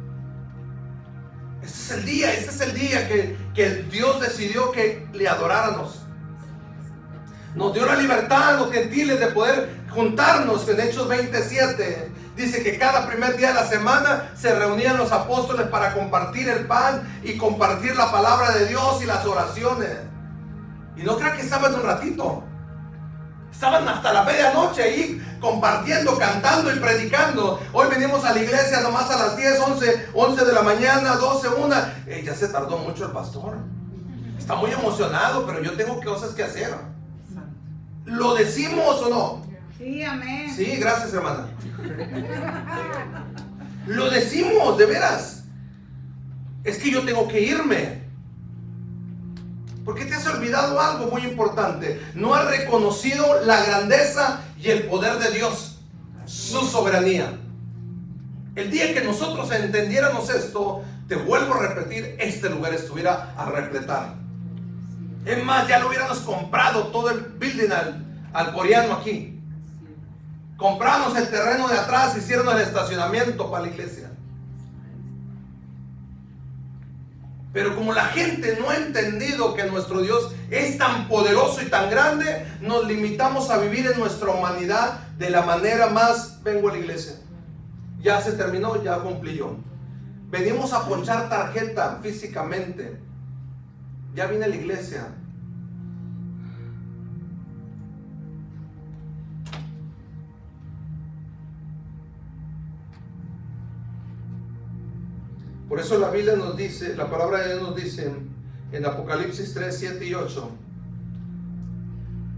Ese es el día que Dios decidió que le adoráramos. Nos dio la libertad a los gentiles de poder juntarnos. En Hechos 27 dice que cada primer día de la semana se reunían los apóstoles para compartir el pan y compartir la palabra de Dios y las oraciones. Y no crean que estaban un ratito, Estaban hasta la medianoche ahí compartiendo, cantando y predicando. Hoy venimos a la iglesia nomás a las 10, 11 de la mañana, 12, 1. Ya se tardó mucho el pastor. Está muy emocionado, pero yo tengo cosas que hacer. ¿Lo decimos o no? Sí, amén. Sí, gracias, hermana. Lo decimos, de veras. Es que yo tengo que irme. ¿Por qué te has olvidado algo muy importante? No has reconocido la grandeza y el poder de Dios, su soberanía. El día que nosotros entendiéramos esto, te vuelvo a repetir, este lugar estuviera a repletar. Es más, ya lo hubiéramos comprado todo el building al coreano aquí. Compramos el terreno de atrás, hicieron el estacionamiento para la iglesia. Pero como la gente no ha entendido que nuestro Dios es tan poderoso y tan grande, nos limitamos a vivir en nuestra humanidad de la manera más: vengo a la iglesia, ya se terminó, ya cumplí yo. Venimos a ponchar tarjeta físicamente, ya vine a la iglesia. Por eso la Biblia nos dice, la palabra de Dios nos dice en Apocalipsis 3, 7 y 8: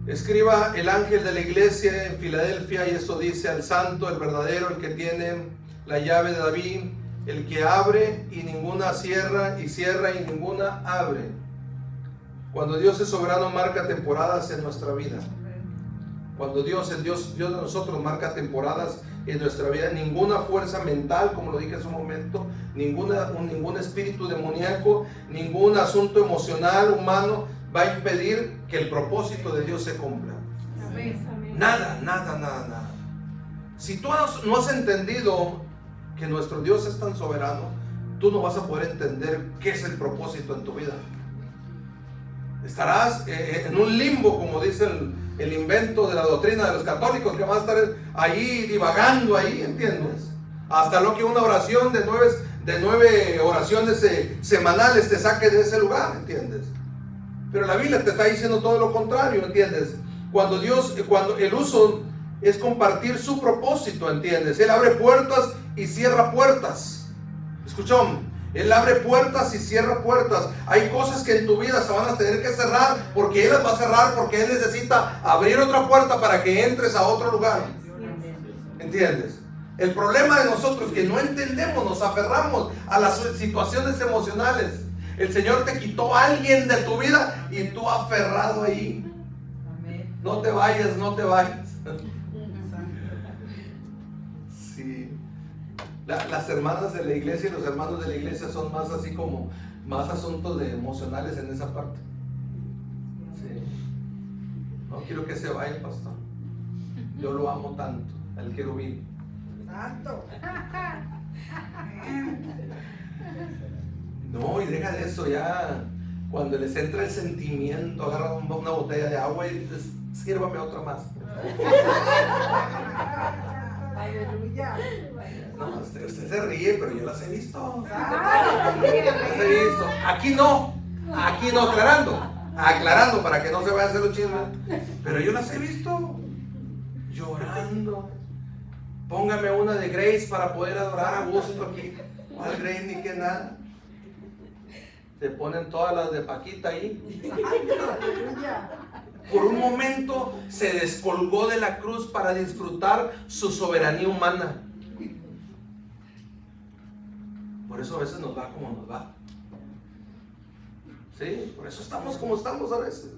escriba el ángel de la iglesia en Filadelfia, y esto dice: al santo, el verdadero, el que tiene la llave de David, el que abre y ninguna cierra, y cierra y ninguna abre. Cuando Dios es soberano, marca temporadas en nuestra vida. Cuando Dios de nosotros marca temporadas en nuestra vida, ninguna fuerza mental, como lo dije hace un momento, ningún espíritu demoníaco, ningún asunto emocional humano va a impedir que el propósito de Dios se cumpla. Nada, nada, nada, nada. Si tú no has entendido que nuestro Dios es tan soberano, tú no vas a poder entender qué es el propósito en tu vida. Estarás en un limbo, como dice el invento de la doctrina de los católicos, que van a estar ahí divagando ahí, ¿entiendes? Hasta lo que una oración de 9 oraciones semanales te saque de ese lugar, ¿entiendes? Pero la Biblia te está diciendo todo lo contrario, ¿entiendes? Cuando el uso es compartir su propósito, ¿entiendes? Él abre puertas y cierra puertas. Escuchón, Él abre puertas y cierra puertas. Hay cosas que en tu vida se van a tener que cerrar, porque Él las va a cerrar, porque Él necesita abrir otra puerta para que entres a otro lugar. ¿Entiendes? El problema de nosotros es que no entendemos, nos aferramos a las situaciones emocionales. El Señor te quitó a alguien de tu vida y tú aferrado ahí. No te vayas, no te vayas. Sí. Las hermanas de la iglesia y los hermanos de la iglesia son más así como, más asuntos emocionales en esa parte. Sí. No quiero que se vaya, pastor. Yo lo amo tanto, al querubín. Santo. No, y deja de eso ya. Cuando les entra el sentimiento, agarra una botella de agua y dices: sírvame otra más. Aleluya. No, usted se ríe, pero yo las he visto. Las he visto. Aquí no, aclarando para que no se vaya a hacer los chismes. Pero yo las he visto llorando. Póngame una de Grace para poder adorar a gusto aquí. ¿Cuál Grace ni qué nada? Te ponen todas las de Paquita ahí. Por un momento se descolgó de la cruz para disfrutar su soberanía humana. Por eso a veces nos va como nos va. Sí, por eso estamos como estamos a veces.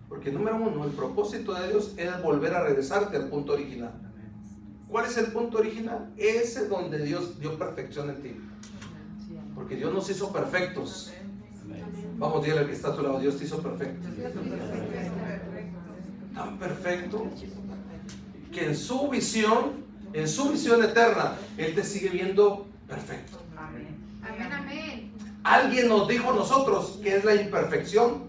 Porque número uno, el propósito de Dios es volver a regresarte al punto original. ¿Cuál es el punto original? Ese donde Dios dio perfección en ti. Porque Dios nos hizo perfectos. Vamos, dígale al que está a tu lado: Dios te hizo perfecto. Tan perfecto que en su visión eterna, Él te sigue viendo perfecto. Amén, amén. Alguien nos dijo a nosotros que es la imperfección.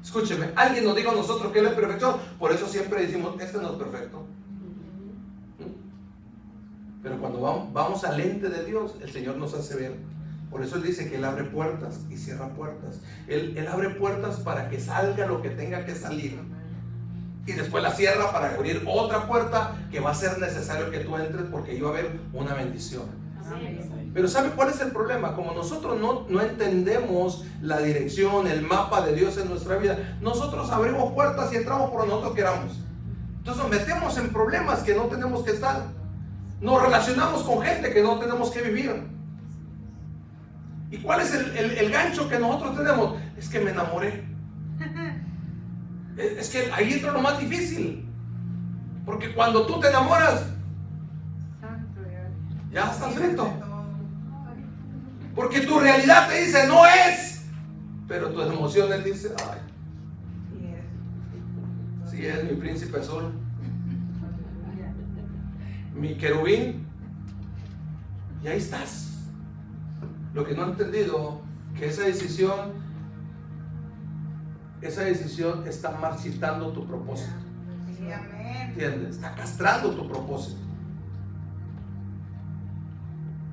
Escúcheme, alguien nos dijo a nosotros que es la imperfección. Por eso siempre decimos: este no es perfecto. Pero cuando vamos al ente de Dios, el Señor nos hace ver. Por eso Él dice que Él abre puertas y cierra puertas. Él abre puertas para que salga lo que tenga que salir. y después la cierra para abrir otra puerta que va a ser necesario que tú entres porque ahí va a haber una bendición. Pero ¿sabe cuál es el problema? Como nosotros no entendemos la dirección, el mapa de Dios en nuestra vida, nosotros abrimos puertas y entramos por donde nosotros queramos. Entonces nos metemos en problemas que no tenemos que estar. Nos relacionamos con gente que no tenemos que vivir. ¿Y cuál es el gancho que nosotros tenemos? Es que me enamoré. Es que ahí entra lo más difícil. Porque cuando tú te enamoras, ya estás frito. Porque tu realidad te dice no es, pero tus emociones dicen, ay, sí es mi príncipe azul, mi querubín, y ahí estás. Lo que no he entendido, que esa decisión está marchitando tu propósito. ¿Entiendes? Está castrando tu propósito.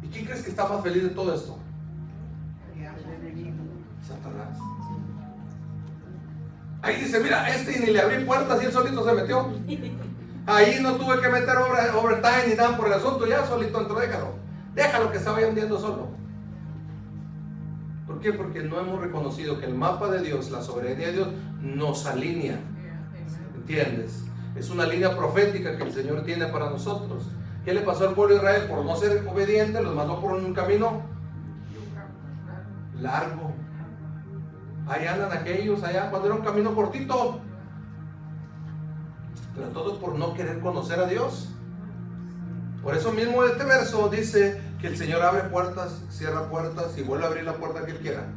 ¿Y quién crees que está más feliz de todo esto? Satanás. Ahí dice, mira, ni le abrí puertas y él solito se metió. Ahí no tuve que meter overtime ni nada por el asunto, ya solito entró, déjalo que se vaya hundiendo solo. ¿Por qué? Porque no hemos reconocido que el mapa de Dios, la soberanía de Dios, nos alinea. ¿Entiendes? Es una línea profética que el Señor tiene para nosotros. ¿Qué le pasó al pueblo de Israel? Por no ser obediente, los mandó por un camino largo. Ahí andan aquellos allá cuando era un camino cortito. Pero todo por no querer conocer a Dios. Por eso mismo este verso dice que el Señor abre puertas, cierra puertas y vuelve a abrir la puerta que Él quiera.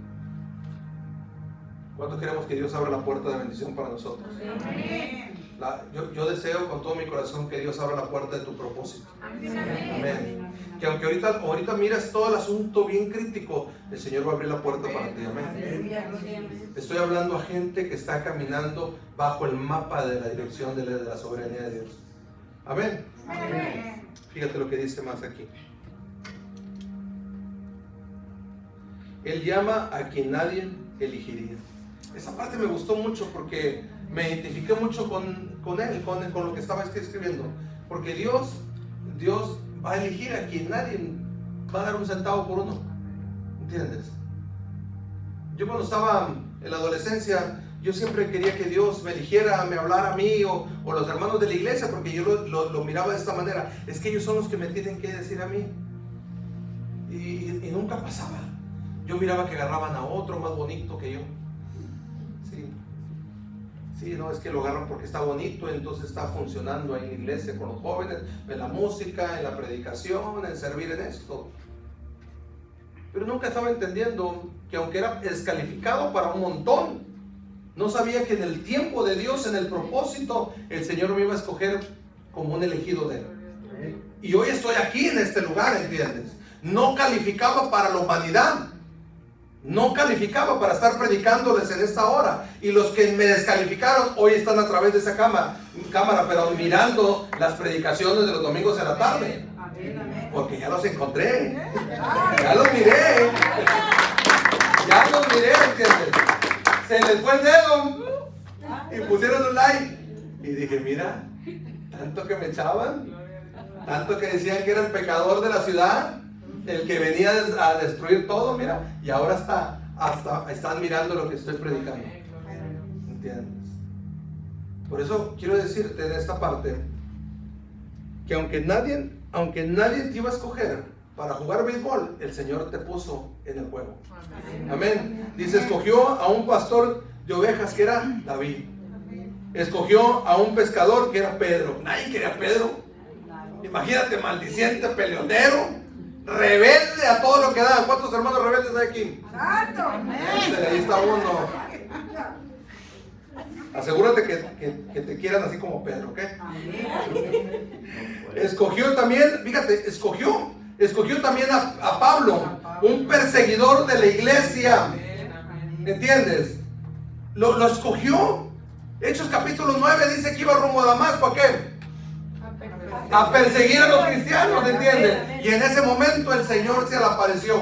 ¿Cuántos queremos que Dios abra la puerta de bendición para nosotros? Yo deseo con todo mi corazón que Dios abra la puerta de tu propósito. Amén. Que aunque ahorita miras todo el asunto bien crítico, el Señor va a abrir la puerta para ti. Amén. Estoy hablando a gente que está caminando bajo el mapa de la dirección de la soberanía de Dios. Amén. Fíjate lo que dice más aquí. Él llama a quien nadie elegiría. Esa parte me gustó mucho porque me identifiqué mucho con él, con lo que estaba escribiendo. Porque Dios va a elegir a quien nadie va a dar un centavo por uno. ¿Entiendes? Yo cuando estaba en la adolescencia, yo siempre quería que Dios me eligiera, me hablara a mí o los hermanos de la iglesia, porque yo lo miraba de esta manera. Es que ellos son los que me tienen que decir a mí. Y nunca pasaba. Yo miraba que agarraban a otro más bonito que yo. Sí, no, es que lo agarran porque está bonito, entonces está funcionando ahí en la iglesia con los jóvenes, en la música, en la predicación, en servir en esto. Pero nunca estaba entendiendo que aunque era descalificado para un montón, no sabía que en el tiempo de Dios, en el propósito, el Señor me iba a escoger como un elegido de Él. Y hoy estoy aquí en este lugar, ¿entiendes? No calificaba para la humanidad. No calificaba para estar predicándoles en esta hora. Y los que me descalificaron hoy están a través de esa cámara, pero mirando las predicaciones de los domingos en la tarde. Porque ya los encontré. Ya los miré. Ya los miré, ¿entiendes? Se les fue el dedo y pusieron un like. Y dije, mira, tanto que me echaban, tanto que decían que era el pecador de la ciudad, el que venía a destruir todo, mira, y ahora hasta están mirando lo que estoy predicando. ¿Entiendes? Por eso quiero decirte en esta parte que aunque nadie te iba a escoger para jugar béisbol, el Señor te puso en el juego. Amén. Dice, escogió a un pastor de ovejas que era David. Escogió a un pescador que era Pedro. Nadie quería a Pedro. Imagínate, maldiciente, peleonero, rebelde a todo lo que da. ¿Cuántos hermanos rebeldes hay aquí? Ahí está uno. Asegúrate que te quieran así como Pedro, ¿ok? Escogió también, fíjate, escogió también a Pablo, un perseguidor de la iglesia. ¿Entiendes? Lo escogió. Hechos capítulo 9 dice que iba rumbo a Damasco, ¿a qué? A perseguir a los cristianos, ¿entiendes? Y en ese momento el Señor se le apareció.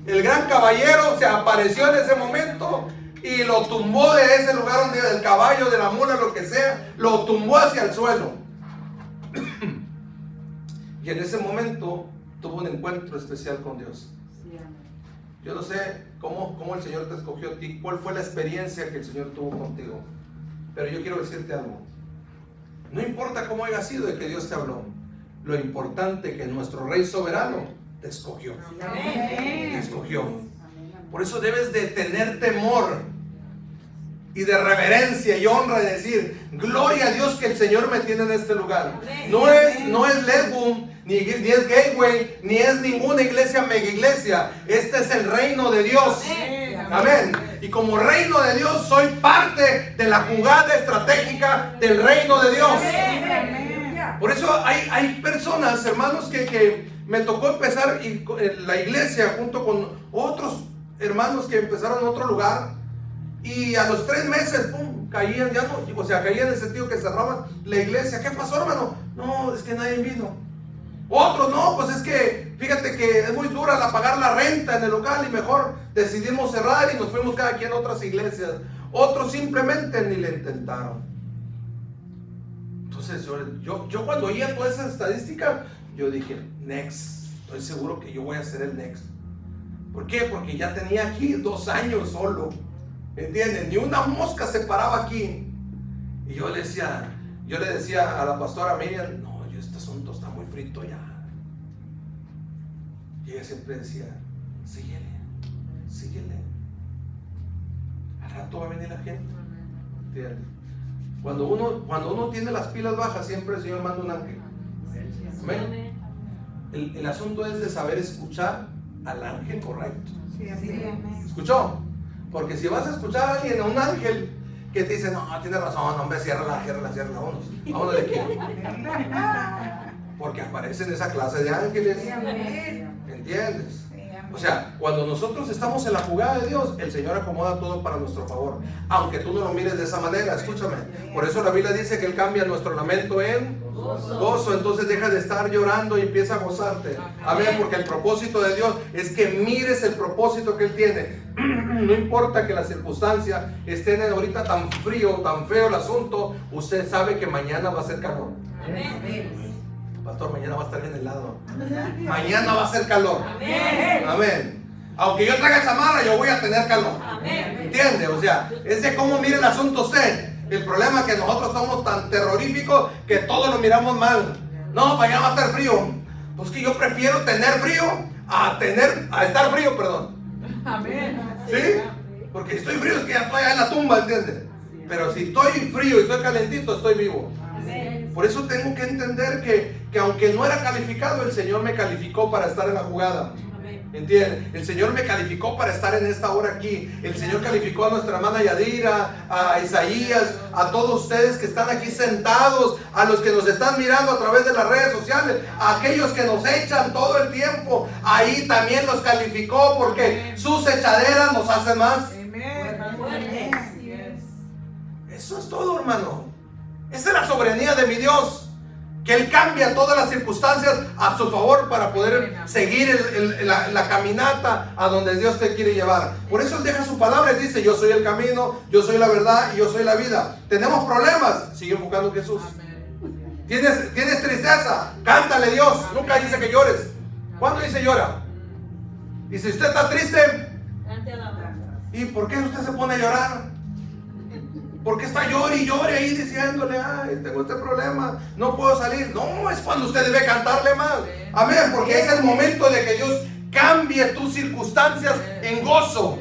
El gran caballero se apareció en ese momento y lo tumbó de ese lugar donde del caballo, de la mula, lo que sea, lo tumbó hacia el suelo. Y en ese momento tuvo un encuentro especial con Dios. Yo no sé cómo el Señor te escogió a ti, cuál fue la experiencia que el Señor tuvo contigo, pero yo quiero decirte algo. No importa cómo haya sido de que Dios te habló, lo importante es que nuestro Rey soberano te escogió. Te escogió. Por eso debes de tener temor y de reverencia y honra de decir: gloria a Dios que el Señor me tiene en este lugar. No es Ledboom, ni es Gateway, ni es ninguna iglesia, mega iglesia. Este es el reino de Dios. Amén. Y como reino de Dios soy parte de la jugada estratégica del reino de Dios. Por eso hay personas, hermanos, que me tocó empezar la iglesia junto con otros hermanos que empezaron en otro lugar, y a los 3 meses, pum, caían, ya no, o sea, caían en el sentido que cerraban la iglesia. ¿Qué pasó, hermano? No, es que nadie vino. Otros, no, pues es que fíjate que es muy dura pagar la renta en el local y mejor decidimos cerrar y nos fuimos cada quien a otras iglesias. Otros simplemente ni le intentaron. Entonces yo cuando oía toda esa estadística, yo dije: next, estoy seguro que yo voy a ser el next. ¿Por qué? Porque ya tenía aquí 2 años solo, ¿entienden? Ni una mosca se paraba aquí. Y yo le decía a la pastora Miriam: no, este asunto está muy frito ya. Y ella siempre decía: síguele. Al rato va a venir la gente, ¿entiendes? Cuando uno tiene las pilas bajas, siempre el Señor manda un ángel. Amén. El asunto es de saber escuchar al ángel correcto. ¿Escuchó? Porque si vas a escuchar a alguien, a un ángel que te dice: no, tiene razón, hombre, ciérrala, vámonos de aquí. Porque aparecen esa clase de ángeles. ¿Entiendes? O sea, cuando nosotros estamos en la jugada de Dios, el Señor acomoda todo para nuestro favor, aunque tú no lo mires de esa manera. Escúchame, por eso la Biblia dice que Él cambia nuestro lamento en gozo. Entonces deja de estar llorando y empieza a gozarte. Amén, porque el propósito de Dios es que mires el propósito que Él tiene. No importa que las circunstancias estén ahorita tan frío, tan feo el asunto, usted sabe que mañana va a ser calor. Pastor, mañana va a estar bien helado. Mañana va a ser calor. Amén. Aunque yo traiga chamarra, yo voy a tener calor. ¿Entiende? O sea, es de cómo mire el asunto usted. El problema es que nosotros somos tan terroríficos que todos lo miramos mal. No, mañana va a estar frío. Pues que yo prefiero tener frío a estar frío, perdón. ¿Sí? Porque si estoy frío es que ya estoy allá en la tumba, ¿entiende? Pero si estoy frío y estoy calentito, estoy vivo. Por eso tengo que entender que aunque no era calificado, el Señor me calificó para estar en la jugada. ¿Entienden? El Señor me calificó para estar en esta hora aquí. El Señor calificó a nuestra hermana Yadira, a Isaías, a todos ustedes que están aquí sentados, a los que nos están mirando a través de las redes sociales, a aquellos que nos echan todo el tiempo. Ahí también los calificó, porque sus echaderas nos hacen más. Eso es todo, hermano. Esa es la soberanía de mi Dios, que Él cambia todas las circunstancias a su favor para poder seguir la caminata a donde Dios te quiere llevar. Por eso Él deja su palabra y dice: yo soy el camino, yo soy la verdad y yo soy la vida. Tenemos problemas, sigue enfocando en Jesús. ¿Tienes tristeza? Cántale, Dios. Nunca dice que llores. ¿Cuándo dice llora? Y si usted está triste, ¿y por qué usted se pone a llorar? ¿Por qué está llore y llore ahí diciéndole: ay, tengo este problema, no puedo salir? No, es cuando usted debe cantarle más. Amén, porque es el momento de que Dios cambie tus circunstancias en gozo.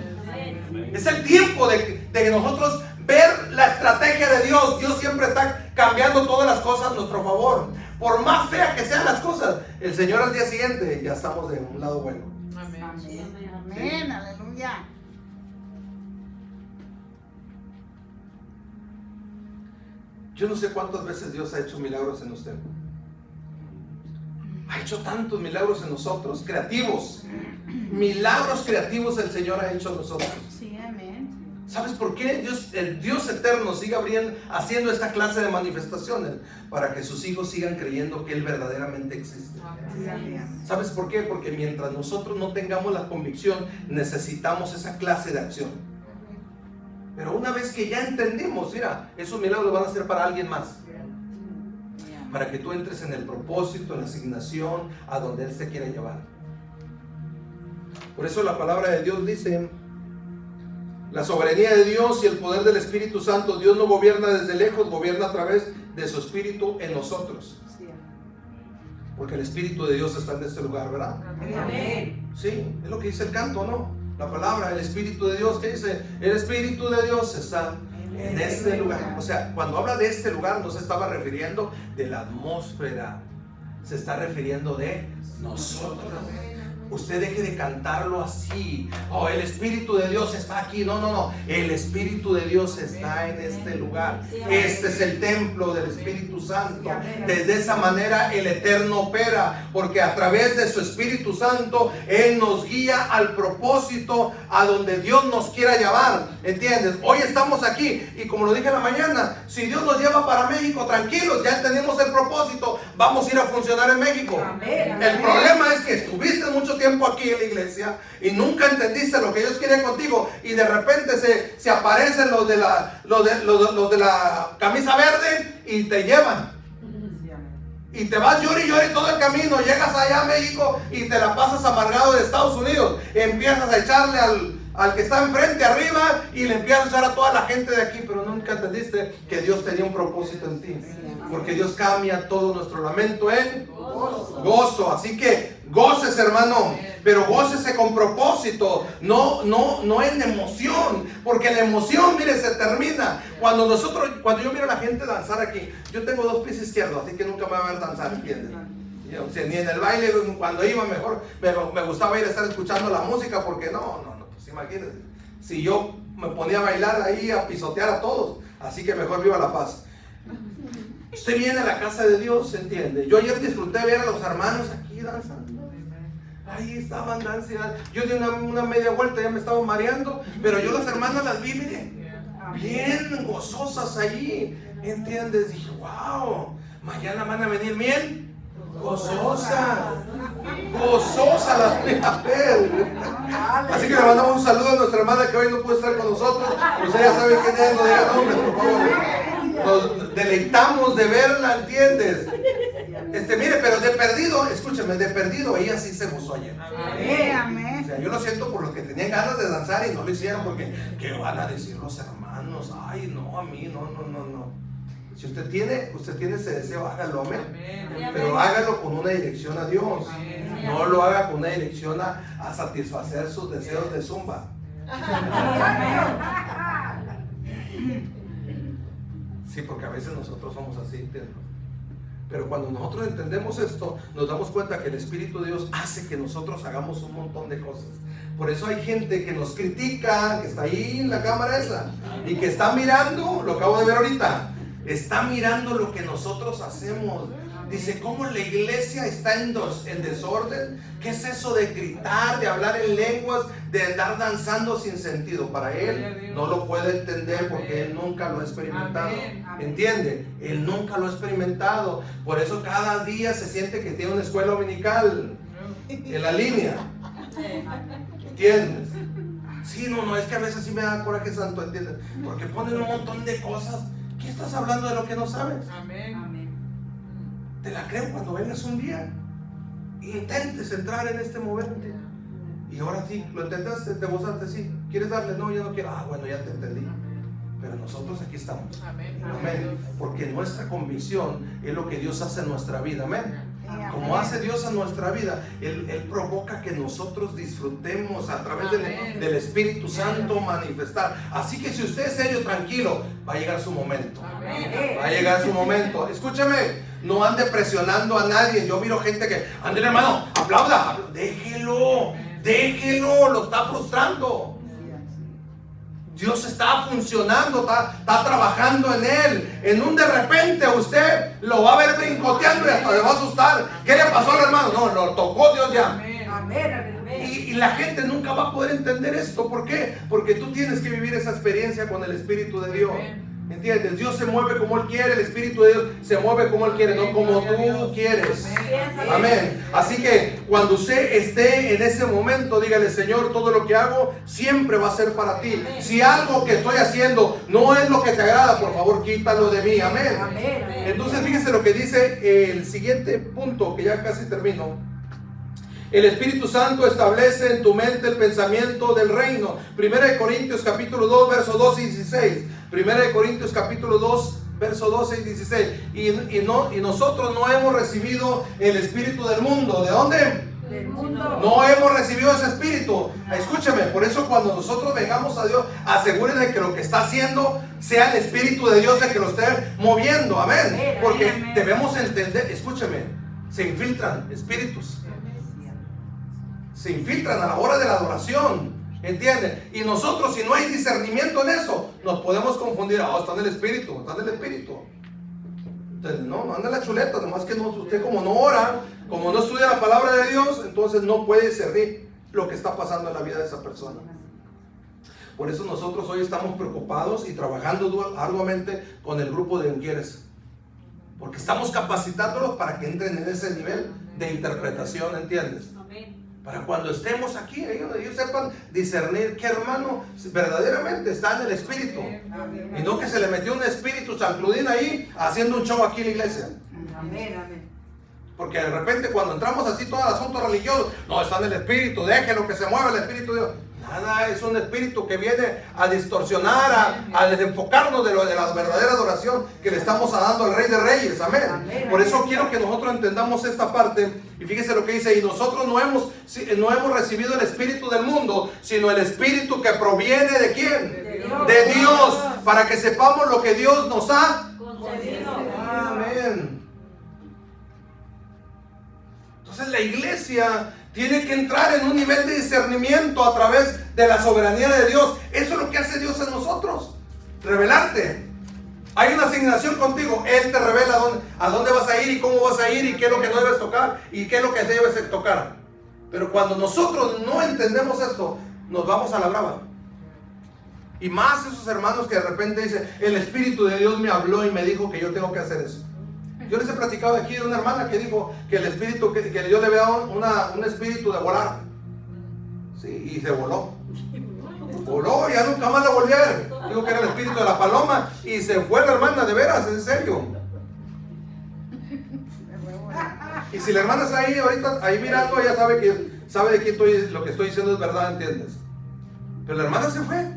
Es el tiempo de que nosotros ver la estrategia de Dios. Dios siempre está cambiando todas las cosas a nuestro favor. Por más feas que sean las cosas, el Señor al día siguiente ya estamos de un lado bueno. Amén, aleluya. Yo no sé cuántas veces Dios ha hecho milagros en usted. Ha hecho tantos milagros en nosotros, creativos. Milagros creativos el Señor ha hecho en nosotros. Sí, amén. ¿Sabes por qué? El Dios eterno sigue haciendo esta clase de manifestaciones para que sus hijos sigan creyendo que Él verdaderamente existe. ¿Sabes por qué? Porque mientras nosotros no tengamos la convicción, necesitamos esa clase de acción. Pero una vez que ya entendimos, mira, esos milagros van a ser para alguien más. Para que tú entres en el propósito, en la asignación, a donde Él te quiere llevar. Por eso la palabra de Dios dice, la soberanía de Dios y el poder del Espíritu Santo. Dios no gobierna desde lejos, gobierna a través de su Espíritu en nosotros. Porque el Espíritu de Dios está en este lugar, ¿verdad? Amén. Sí, es lo que dice el canto, ¿no? La palabra, el Espíritu de Dios, ¿qué dice? El Espíritu de Dios está en este lugar. O sea, cuando habla de este lugar no se estaba refiriendo de la atmósfera, se está refiriendo de nosotros. Usted deje de cantarlo así. Oh, el Espíritu de Dios está aquí. No, no, no. El Espíritu de Dios está en este lugar. Este es el templo del Espíritu Santo. De esa manera el Eterno opera, porque a través de su Espíritu Santo Él nos guía al propósito a donde Dios nos quiera llevar. ¿Entiendes? Hoy estamos aquí y como lo dije en la mañana, si Dios nos lleva para México, tranquilos, ya entendimos el propósito, vamos a ir a funcionar en México. El problema es que estuviste mucho tiempo aquí en la iglesia y nunca entendiste lo que Dios quiere contigo, y de repente se aparecen los de la camisa verde y te llevan y te vas llori todo el camino. Llegas allá a México y te la pasas amargado de Estados Unidos, empiezas a echarle al que está enfrente arriba y le empiezas a echar a toda la gente de aquí, pero nunca entendiste que Dios tenía un propósito en ti, porque Dios cambia todo nuestro lamento en gozo. Así que gócese, hermano, pero gócese con propósito, no en emoción, porque la emoción, mire, se termina cuando yo miro a la gente danzar aquí. Yo tengo 2 pies izquierdos, así que nunca me van a ver danzar, ¿entiendes? O sea, ni en el baile, cuando iba mejor, me gustaba ir a estar escuchando la música, porque no, pues imagínense, si yo me ponía a bailar ahí, a pisotear a todos, así que mejor viva la paz. Usted viene a la casa de Dios, ¿se entiende? Yo ayer disfruté ver a los hermanos aquí danzando. Ahí estaban danzando. Yo di una media vuelta, ya me estaba mareando, pero yo las hermanas las vi, mire, bien gozosas allí, ¿entiendes? Dije, wow, mañana van a venir bien gozosas las voy a ver. Así que le mandamos un saludo a nuestra hermana que hoy no puede estar con nosotros. Usted ya sabe quién es, no diga nombre, por favor. Nos deleitamos de verla, ¿entiendes? Mire, pero de perdido, escúchame, de perdido, ella sí se gozó ayer. Amén. O sea, yo lo siento por los que tenían ganas de danzar y no lo hicieron, porque ¿qué van a decir los hermanos? Ay, no, a mí, no. Si usted tiene ese deseo, hágalo, amén. Pero hágalo con una dirección a Dios. No lo haga con una dirección a satisfacer sus deseos de zumba. Sí, porque a veces nosotros somos así, ¿entiendes? Pero cuando nosotros entendemos esto, nos damos cuenta que el Espíritu de Dios hace que nosotros hagamos un montón de cosas. Por eso hay gente que nos critica, que está ahí en la cámara esa, y que está mirando, lo acabo de ver ahorita, está mirando lo que nosotros hacemos. Dice, ¿cómo la iglesia está en desorden? ¿Qué es eso de gritar, de hablar en lenguas, de andar danzando sin sentido? Para él no lo puede entender porque él nunca lo ha experimentado. ¿Entiende? Él nunca lo ha experimentado. Por eso cada día se siente que tiene una escuela dominical en la línea. ¿Entiendes? Sí, no, es que a veces sí me da coraje santo, ¿entiendes? Porque ponen un montón de cosas. ¿Qué estás hablando de lo que no sabes? Amén. Te la creo cuando vengas un día. Intentes entrar en este momento. Y ahora sí, lo intentaste, te gozaste, sí. ¿Quieres darle? No, yo no quiero. Bueno, ya te entendí. Pero nosotros aquí estamos. Amén. Porque nuestra convicción es lo que Dios hace en nuestra vida. Amén. Como hace Dios en nuestra vida, Él provoca que nosotros disfrutemos a través del Espíritu Santo manifestar. Así que si usted es serio, tranquilo, va a llegar su momento. Va a llegar su momento. Escúchame, no ande presionando a nadie. Yo miro gente que, ande hermano, aplauda. Déjelo, lo está frustrando. Dios está funcionando, está trabajando en él. En un de repente usted lo va a ver brincoteando y hasta le va a asustar. ¿Qué le pasó al hermano? No, lo tocó Dios ya. Y la gente nunca va a poder entender esto. ¿Por qué? Porque tú tienes que vivir esa experiencia con el Espíritu de Dios. ¿Entiendes? Dios se mueve como Él quiere, el Espíritu de Dios se mueve como Él quiere, no como tú quieres. Amén. Así que cuando usted esté en ese momento, dígale: Señor, todo lo que hago siempre va a ser para ti. Si algo que estoy haciendo no es lo que te agrada, por favor, quítalo de mí. Amén. Entonces fíjese lo que dice el siguiente punto, que ya casi termino. El Espíritu Santo establece en tu mente el pensamiento del reino. 1 Corintios capítulo 2, versos 12 y 16. 1 Corintios capítulo 2, versos 12 y 16. Y nosotros no hemos recibido el espíritu del mundo. ¿De dónde? Del mundo. No hemos recibido ese espíritu. Escúcheme, por eso cuando nosotros vengamos a Dios, asegúrense de que lo que está haciendo sea el Espíritu de Dios el que lo esté moviendo. Amén. Porque debemos entender, escúcheme, se infiltran espíritus. Se infiltran a la hora de la adoración, ¿entienden? Y nosotros, si no hay discernimiento en eso, nos podemos confundir. Está en el Espíritu, está en el Espíritu. Entonces, no anda la chuleta, nomás que no, usted como no ora, como no estudia la palabra de Dios, entonces no puede discernir lo que está pasando en la vida de esa persona. Por eso nosotros hoy estamos preocupados y trabajando arduamente con el grupo de Ungieres, porque estamos capacitándolos para que entren en ese nivel de interpretación, ¿entiendes? Para cuando estemos aquí, ellos sepan discernir qué hermano verdaderamente está en el Espíritu. Y no que se le metió un espíritu chancludín ahí haciendo un show aquí en la iglesia. Porque de repente cuando entramos así todo el asunto religioso, no, está en el Espíritu, déjenlo que se mueva el Espíritu de Dios. Nada, es un espíritu que viene a distorsionar, a desenfocarnos de la verdadera adoración que le estamos dando al Rey de Reyes. Amén. Por eso quiero que nosotros entendamos esta parte. Y fíjese lo que dice: y nosotros no hemos recibido el espíritu del mundo, sino el espíritu que proviene ¿de quién? De Dios, para que sepamos lo que Dios nos ha concedido. Amén. Entonces la iglesia tiene que entrar en un nivel de discernimiento a través de la soberanía de Dios. Eso es lo que hace Dios en nosotros, revelarte. Hay una asignación contigo, Él te revela a dónde vas a ir y cómo vas a ir y qué es lo que no debes tocar y qué es lo que debes tocar. Pero cuando nosotros no entendemos esto, nos vamos a la brava. Y más esos hermanos que de repente dicen: el Espíritu de Dios me habló y me dijo que yo tengo que hacer eso. Yo les he platicado aquí de una hermana que dijo que el espíritu, que Dios le vea un espíritu de volar. Sí, y se voló. Voló y ya nunca más la volví a ver. Digo que era el espíritu de la paloma y se fue la hermana, de veras, en serio. Y si la hermana está ahí ahorita, ahí mirando, ella sabe de qué lo que estoy diciendo es verdad, ¿entiendes? Pero la hermana se fue.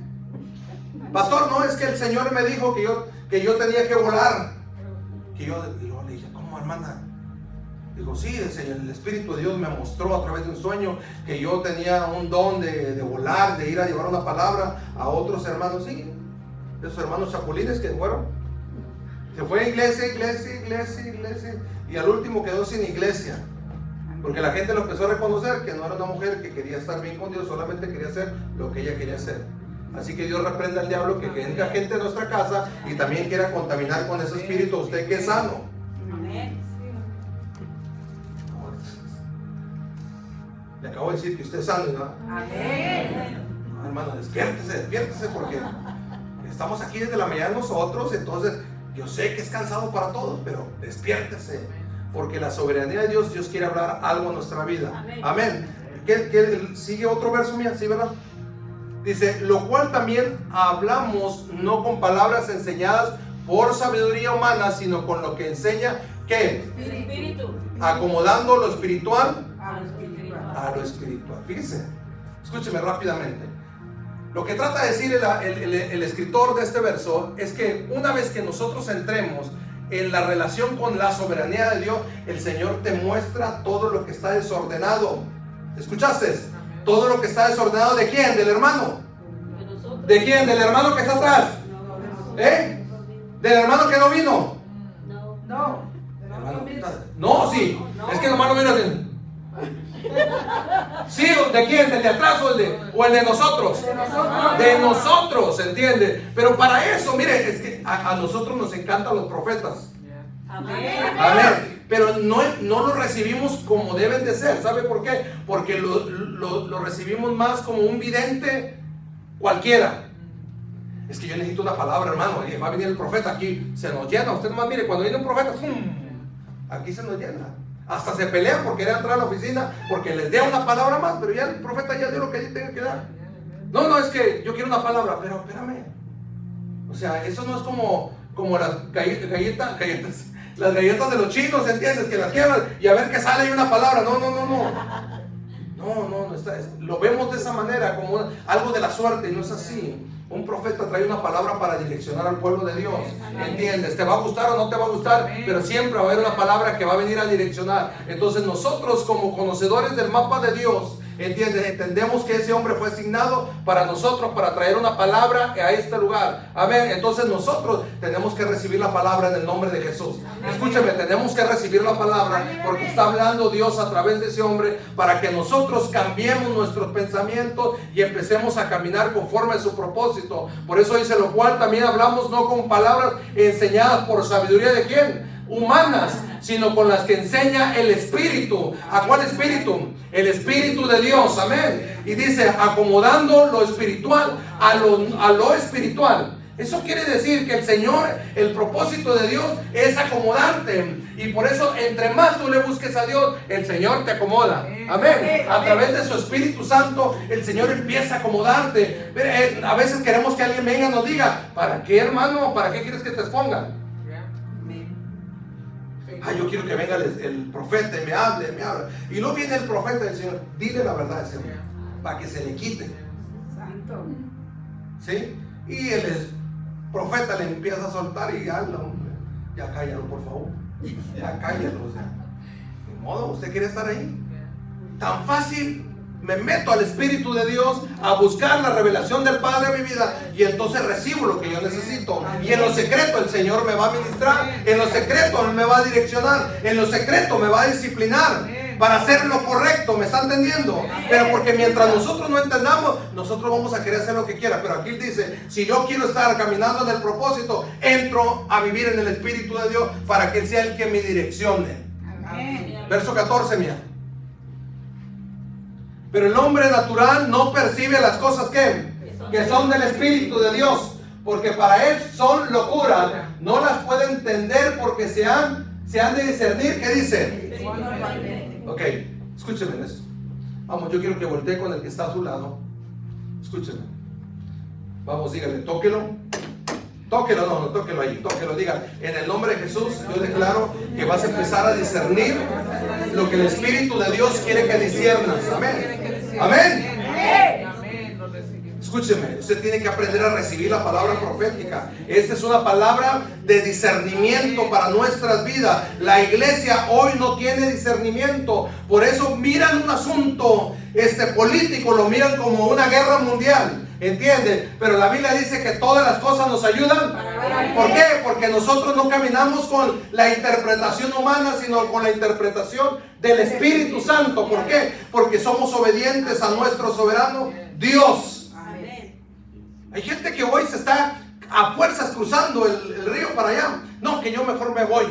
Pastor, no, es que el Señor me dijo que yo tenía que volar. Y luego le dije: ¿cómo, hermana? Dijo: sí, el Espíritu de Dios me mostró a través de un sueño que yo tenía un don de volar, de ir a llevar una palabra a otros hermanos. Sí, esos hermanos chapulines que fueron. Se fue a iglesia, y al último quedó sin iglesia. Porque la gente lo empezó a reconocer, que no era una mujer que quería estar bien con Dios, solamente quería hacer lo que ella quería hacer. Así que Dios reprenda al diablo que venga gente a nuestra casa y también quiera contaminar con ese espíritu a usted que es sano. Amén. Le acabo de decir que usted es sano, ¿no? Amén. No, hermano, despiértese porque estamos aquí desde la mañana nosotros. Entonces yo sé que es cansado para todos, pero despiértese, porque la soberanía de Dios quiere hablar algo en nuestra vida. Amén. ¿Sigue otro verso mía? ¿Sí, verdad? Dice: lo cual también hablamos no con palabras enseñadas por sabiduría humana, sino con lo que enseña, ¿qué? Espíritu. Acomodando lo espiritual A lo espiritual. a lo espiritual. Fíjense, escúcheme rápidamente. Lo que trata de decir el escritor de este verso es que una vez que nosotros entremos en la relación con la soberanía de Dios, el Señor te muestra todo lo que está desordenado. ¿Escuchaste? Todo lo que está desordenado. ¿De quién? ¿Del hermano? ¿De quién? ¿Del hermano que está atrás? ¿Eh? ¿Del hermano que no vino? No. No, sí. Es que nomás no vino así. Sí, ¿de quién? ¿Del de atrás o el de nosotros? De nosotros, ¿entiende? Pero para eso, mire, es que a nosotros nos encantan los profetas. Amén. Pero no lo recibimos como deben de ser. ¿Sabe por qué? Porque lo recibimos más como un vidente cualquiera. Es que yo necesito una palabra, hermano. Y va a venir el profeta aquí, se nos llena. Usted nomás mire, cuando viene un profeta, aquí se nos llena. Hasta se pelean por querer entrar a la oficina, porque les dé una palabra más, pero ya el profeta ya dio lo que allí tenga que dar. No, es que yo quiero una palabra, pero espérame. O sea, eso no es como las galletas, las galletas de los chinos, ¿entiendes? Que las quiebran y a ver qué sale y una palabra. No, lo vemos de esa manera, como algo de la suerte, y no es así. Un profeta trae una palabra para direccionar al pueblo de Dios, ¿entiendes? ¿Te va a gustar o no te va a gustar? Pero siempre va a haber una palabra que va a venir a direccionar. Entonces nosotros, como conocedores del mapa de Dios, ¿entiendes? Entendemos que ese hombre fue asignado para nosotros, para traer una palabra a este lugar. Amén. Entonces nosotros tenemos que recibir la palabra en el nombre de Jesús. Escúcheme, tenemos que recibir la palabra porque está hablando Dios a través de ese hombre para que nosotros cambiemos nuestros pensamientos y empecemos a caminar conforme a su propósito. Por eso dice, lo cual también hablamos no con palabras enseñadas por sabiduría de quién, humanas, sino con las que enseña el Espíritu. ¿A cuál Espíritu? El Espíritu de Dios, amén. Y dice, acomodando lo espiritual a lo espiritual. Eso quiere decir que el Señor, el propósito de Dios es acomodarte. Y por eso, entre más tú le busques a Dios, el Señor te acomoda. Amén. A través de su Espíritu Santo, el Señor empieza a acomodarte. A veces queremos que alguien venga y nos diga, ¿para qué, hermano? ¿Para qué quieres que te expongan? Yo quiero que venga el profeta y me hable. Y luego viene el profeta del Señor. Dile la verdad al Señor, para que se le quite. Santo. ¿Sí? Y el profeta le empieza a soltar y habla, hombre. Ya cállalo, por favor. Ya cállalo. O sea, de modo, ¿usted quiere estar ahí? Tan fácil. Me meto al Espíritu de Dios a buscar la revelación del Padre en mi vida y entonces recibo lo que yo necesito. Y en lo secreto el Señor me va a ministrar, en lo secreto Él me va a direccionar, en lo secreto me va a disciplinar para hacer lo correcto. ¿Me está entendiendo? Pero porque mientras nosotros no entendamos, nosotros vamos a querer hacer lo que quiera. Pero aquí Él dice, si yo quiero estar caminando en el propósito, entro a vivir en el Espíritu de Dios para que Él sea el que me direccione. Verso 14, mía. Pero el hombre natural no percibe las cosas que son del Espíritu de Dios, porque para él son locura. No las puede entender porque se han de discernir. ¿Qué dice? Ok, escúchenme esto. Vamos, yo quiero que voltee con el que está a su lado. Escúchenme. Vamos, dígale, tóquelo. Tóquelo, no tóquelo ahí, tóquelo, diga, en el nombre de Jesús, yo declaro que vas a empezar a discernir lo que el Espíritu de Dios quiere que disciernas. Amén. Amén. Escúcheme, usted tiene que aprender a recibir la palabra profética. Esta es una palabra de discernimiento para nuestras vidas. La iglesia hoy no tiene discernimiento. Por eso miran un asunto político, lo miran como una guerra mundial. ¿Entiende? Pero la Biblia dice que todas las cosas nos ayudan. ¿Por qué? Porque nosotros no caminamos con la interpretación humana, sino con la interpretación del Espíritu Santo. ¿Por qué? Porque somos obedientes a nuestro soberano Dios. Hay gente que hoy se está a fuerzas cruzando el río para allá. No, que yo mejor me voy.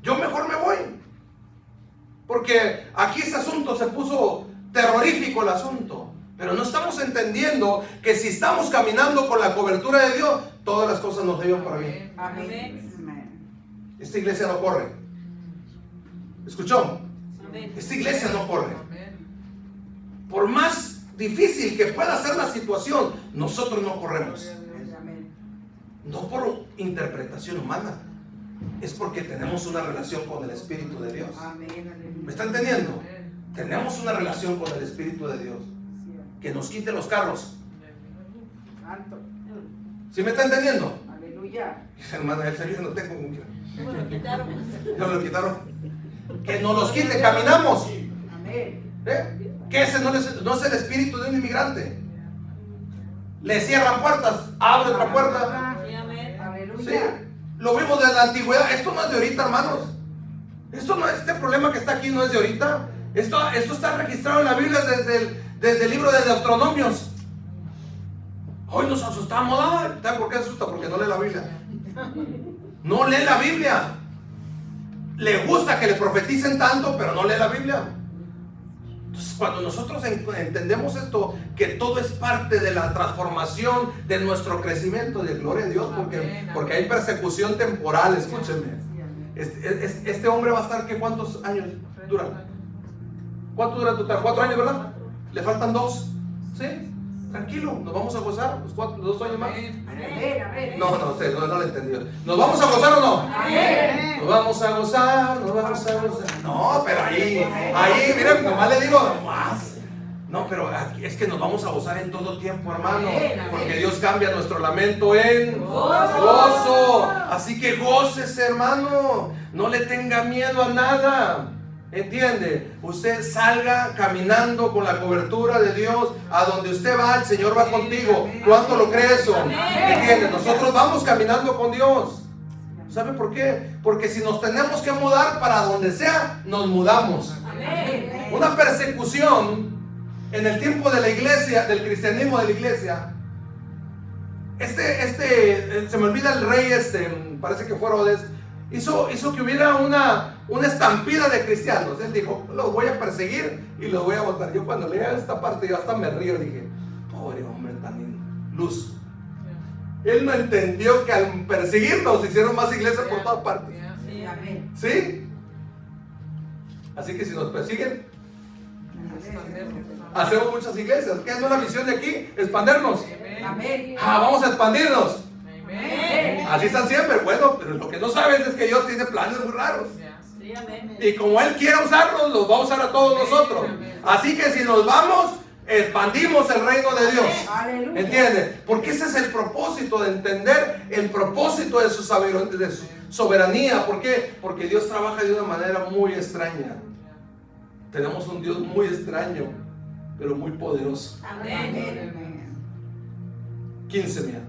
Yo mejor me voy. Porque aquí este asunto se puso terrorífico, el asunto. Pero no estamos entendiendo que si estamos caminando con la cobertura de Dios, todas las cosas nos llevan para bien. Amén. Esta iglesia no corre. ¿Escuchó? Esta iglesia no corre. Por más difícil que pueda ser la situación, nosotros no corremos. No por interpretación humana, es porque tenemos una relación con el Espíritu de Dios. ¿Me está entendiendo? Tenemos una relación con el Espíritu de Dios. Que nos quite los carros. ¿Sí me está entendiendo? Aleluya. Hermana, el Señor no tengo con qué. No lo quitaron. Que nos los quite, caminamos. Amén. Que ese no es el espíritu de un inmigrante. Le cierran puertas, abre otra puerta. Aleluya. ¿Sí? Lo vimos desde la antigüedad. Esto no es de ahorita, hermanos. Este problema que está aquí no es de ahorita. Esto está registrado en la Biblia desde el libro de Deuteronomios. Hoy nos asustamos. ¿Sabe por qué asusta? Porque no lee la Biblia. No lee la Biblia. Le gusta que le profeticen tanto, pero no lee la Biblia. Entonces, cuando nosotros entendemos esto, que todo es parte de la transformación de nuestro crecimiento, de gloria a Dios, porque hay persecución temporal, escúchenme. Este hombre va a estar, ¿qué? ¿Cuántos años dura? ¿Cuánto dura total? 4 años, ¿verdad? ¿Le faltan 2? ¿Sí? Tranquilo, nos vamos a gozar los 2 años más. No sé, no lo entendí. ¿Nos vamos a gozar o no? Amén. Nos vamos a gozar, nos vamos a gozar. No, pero ahí, miren, nomás le digo, más. No, pero aquí es que nos vamos a gozar en todo tiempo, hermano. Porque Dios cambia nuestro lamento en gozo. Así que gócese, hermano. No le tenga miedo a nada. ¿Entiende? Usted salga caminando con la cobertura de Dios. A donde usted va, el Señor va contigo. ¿Cuánto lo cree eso? ¿Entiende? Nosotros vamos caminando con Dios. ¿Sabe por qué? Porque si nos tenemos que mudar para donde sea, nos mudamos. Una persecución en el tiempo de la iglesia, del cristianismo de la iglesia. Se me olvida el rey parece que fue Herodes. Hizo que hubiera una estampida de cristianos. Él dijo, los voy a perseguir y los voy a matar. Yo cuando leía esta parte, yo hasta me río. Dije, pobre hombre tan luz. Él no entendió que al perseguirnos hicieron más iglesias por todas partes. ¿Sí? Así que si nos persiguen, hacemos muchas iglesias. ¿Qué es la misión de aquí? Expandernos. Vamos a expandirnos. Así están siempre. Bueno, pero lo que no sabes es que Dios tiene planes muy raros. Y como Él quiere usarlos, los va a usar a todos nosotros. Así que si nos vamos, expandimos el reino de Dios. ¿Entiende? Porque ese es el propósito, de entender el propósito de su soberanía. ¿Por qué? Porque Dios trabaja de una manera muy extraña. Tenemos un Dios muy extraño, pero muy poderoso. 15, mira.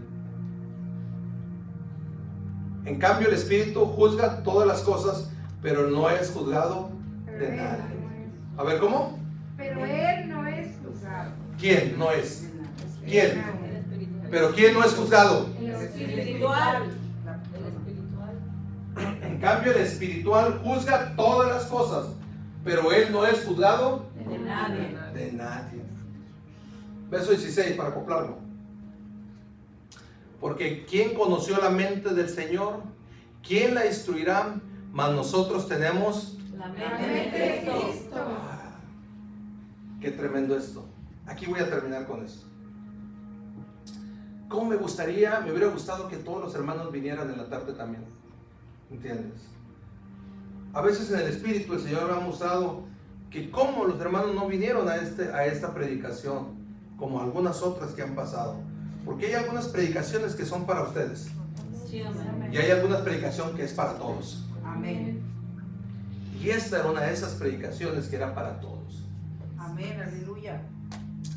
En cambio, el Espíritu juzga todas las cosas, pero no es juzgado de nadie. A ver, ¿cómo? Pero Él no es juzgado. ¿Quién no es? ¿Quién? ¿Pero quién no es juzgado? El Espiritual. En cambio, el espiritual juzga todas las cosas, pero él no es juzgado De nadie. de nadie. Verso 16, para acoplarlo. Porque ¿quién conoció la mente del Señor? ¿Quién la instruirá? Mas nosotros tenemos La mente de Cristo. Qué tremendo esto. Aquí voy a terminar con esto. ¿Cómo me hubiera gustado que todos los hermanos vinieran en la tarde también? ¿Entiendes? A veces en el Espíritu el Señor me ha mostrado que cómo los hermanos no vinieron a esta predicación, como algunas otras que han pasado. Porque hay algunas predicaciones que son para ustedes. Y hay alguna predicación que es para todos. Amén. Y esta era una de esas predicaciones que era para todos. Amén, aleluya.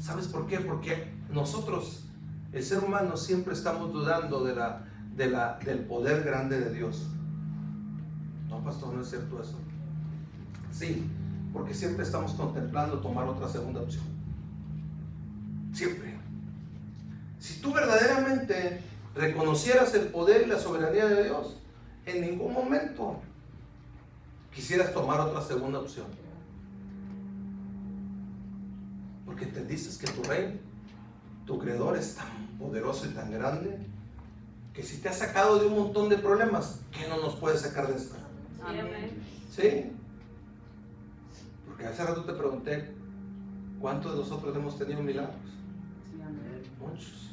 ¿Sabes por qué? Porque nosotros, el ser humano, siempre estamos dudando del poder grande de Dios. No, pastor, no es cierto eso. Sí, porque siempre estamos contemplando tomar otra segunda opción. Siempre. Si tú verdaderamente reconocieras el poder y la soberanía de Dios, en ningún momento quisieras tomar otra segunda opción. Porque entendiste que tu rey, tu creador, es tan poderoso y tan grande que si te ha sacado de un montón de problemas, ¿qué no nos puede sacar de esta? ¿Sí? Porque hace rato te pregunté, ¿cuántos de nosotros hemos tenido milagros? Muchos.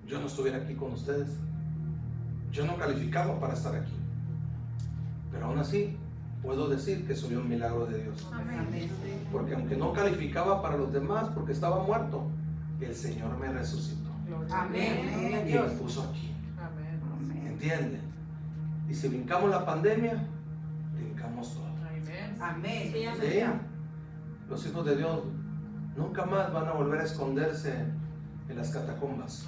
Yo no estuviera aquí con ustedes. Yo no calificaba para estar aquí. Pero aún así, puedo decir que soy un milagro de Dios. Porque aunque no calificaba para los demás, porque estaba muerto, el Señor me resucitó. Amén. Y me puso aquí. ¿Entienden? Y si brincamos la pandemia, brincamos todo. Amén. ¿Sí? Los hijos de Dios nunca más van a volver a esconderse en las catacumbas.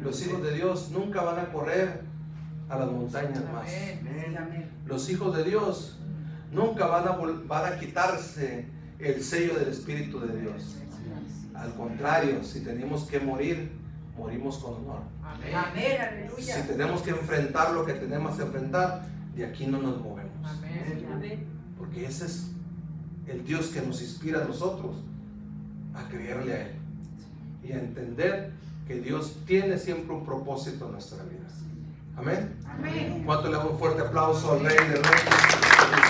Los hijos de Dios nunca van a correr a las montañas más. Los hijos de Dios nunca van a quitarse el sello del Espíritu de Dios. Al contrario, si tenemos que morir, morimos con honor. Amén, aleluya. Si tenemos que enfrentar lo que tenemos que enfrentar, de aquí no nos movemos. Porque porque ese es el Dios que nos inspira a nosotros a creerle a Él y a entender que Dios tiene siempre un propósito en nuestra vida. Amén. Amén. ¿Cuánto le damos un fuerte aplauso al Rey de Reyes?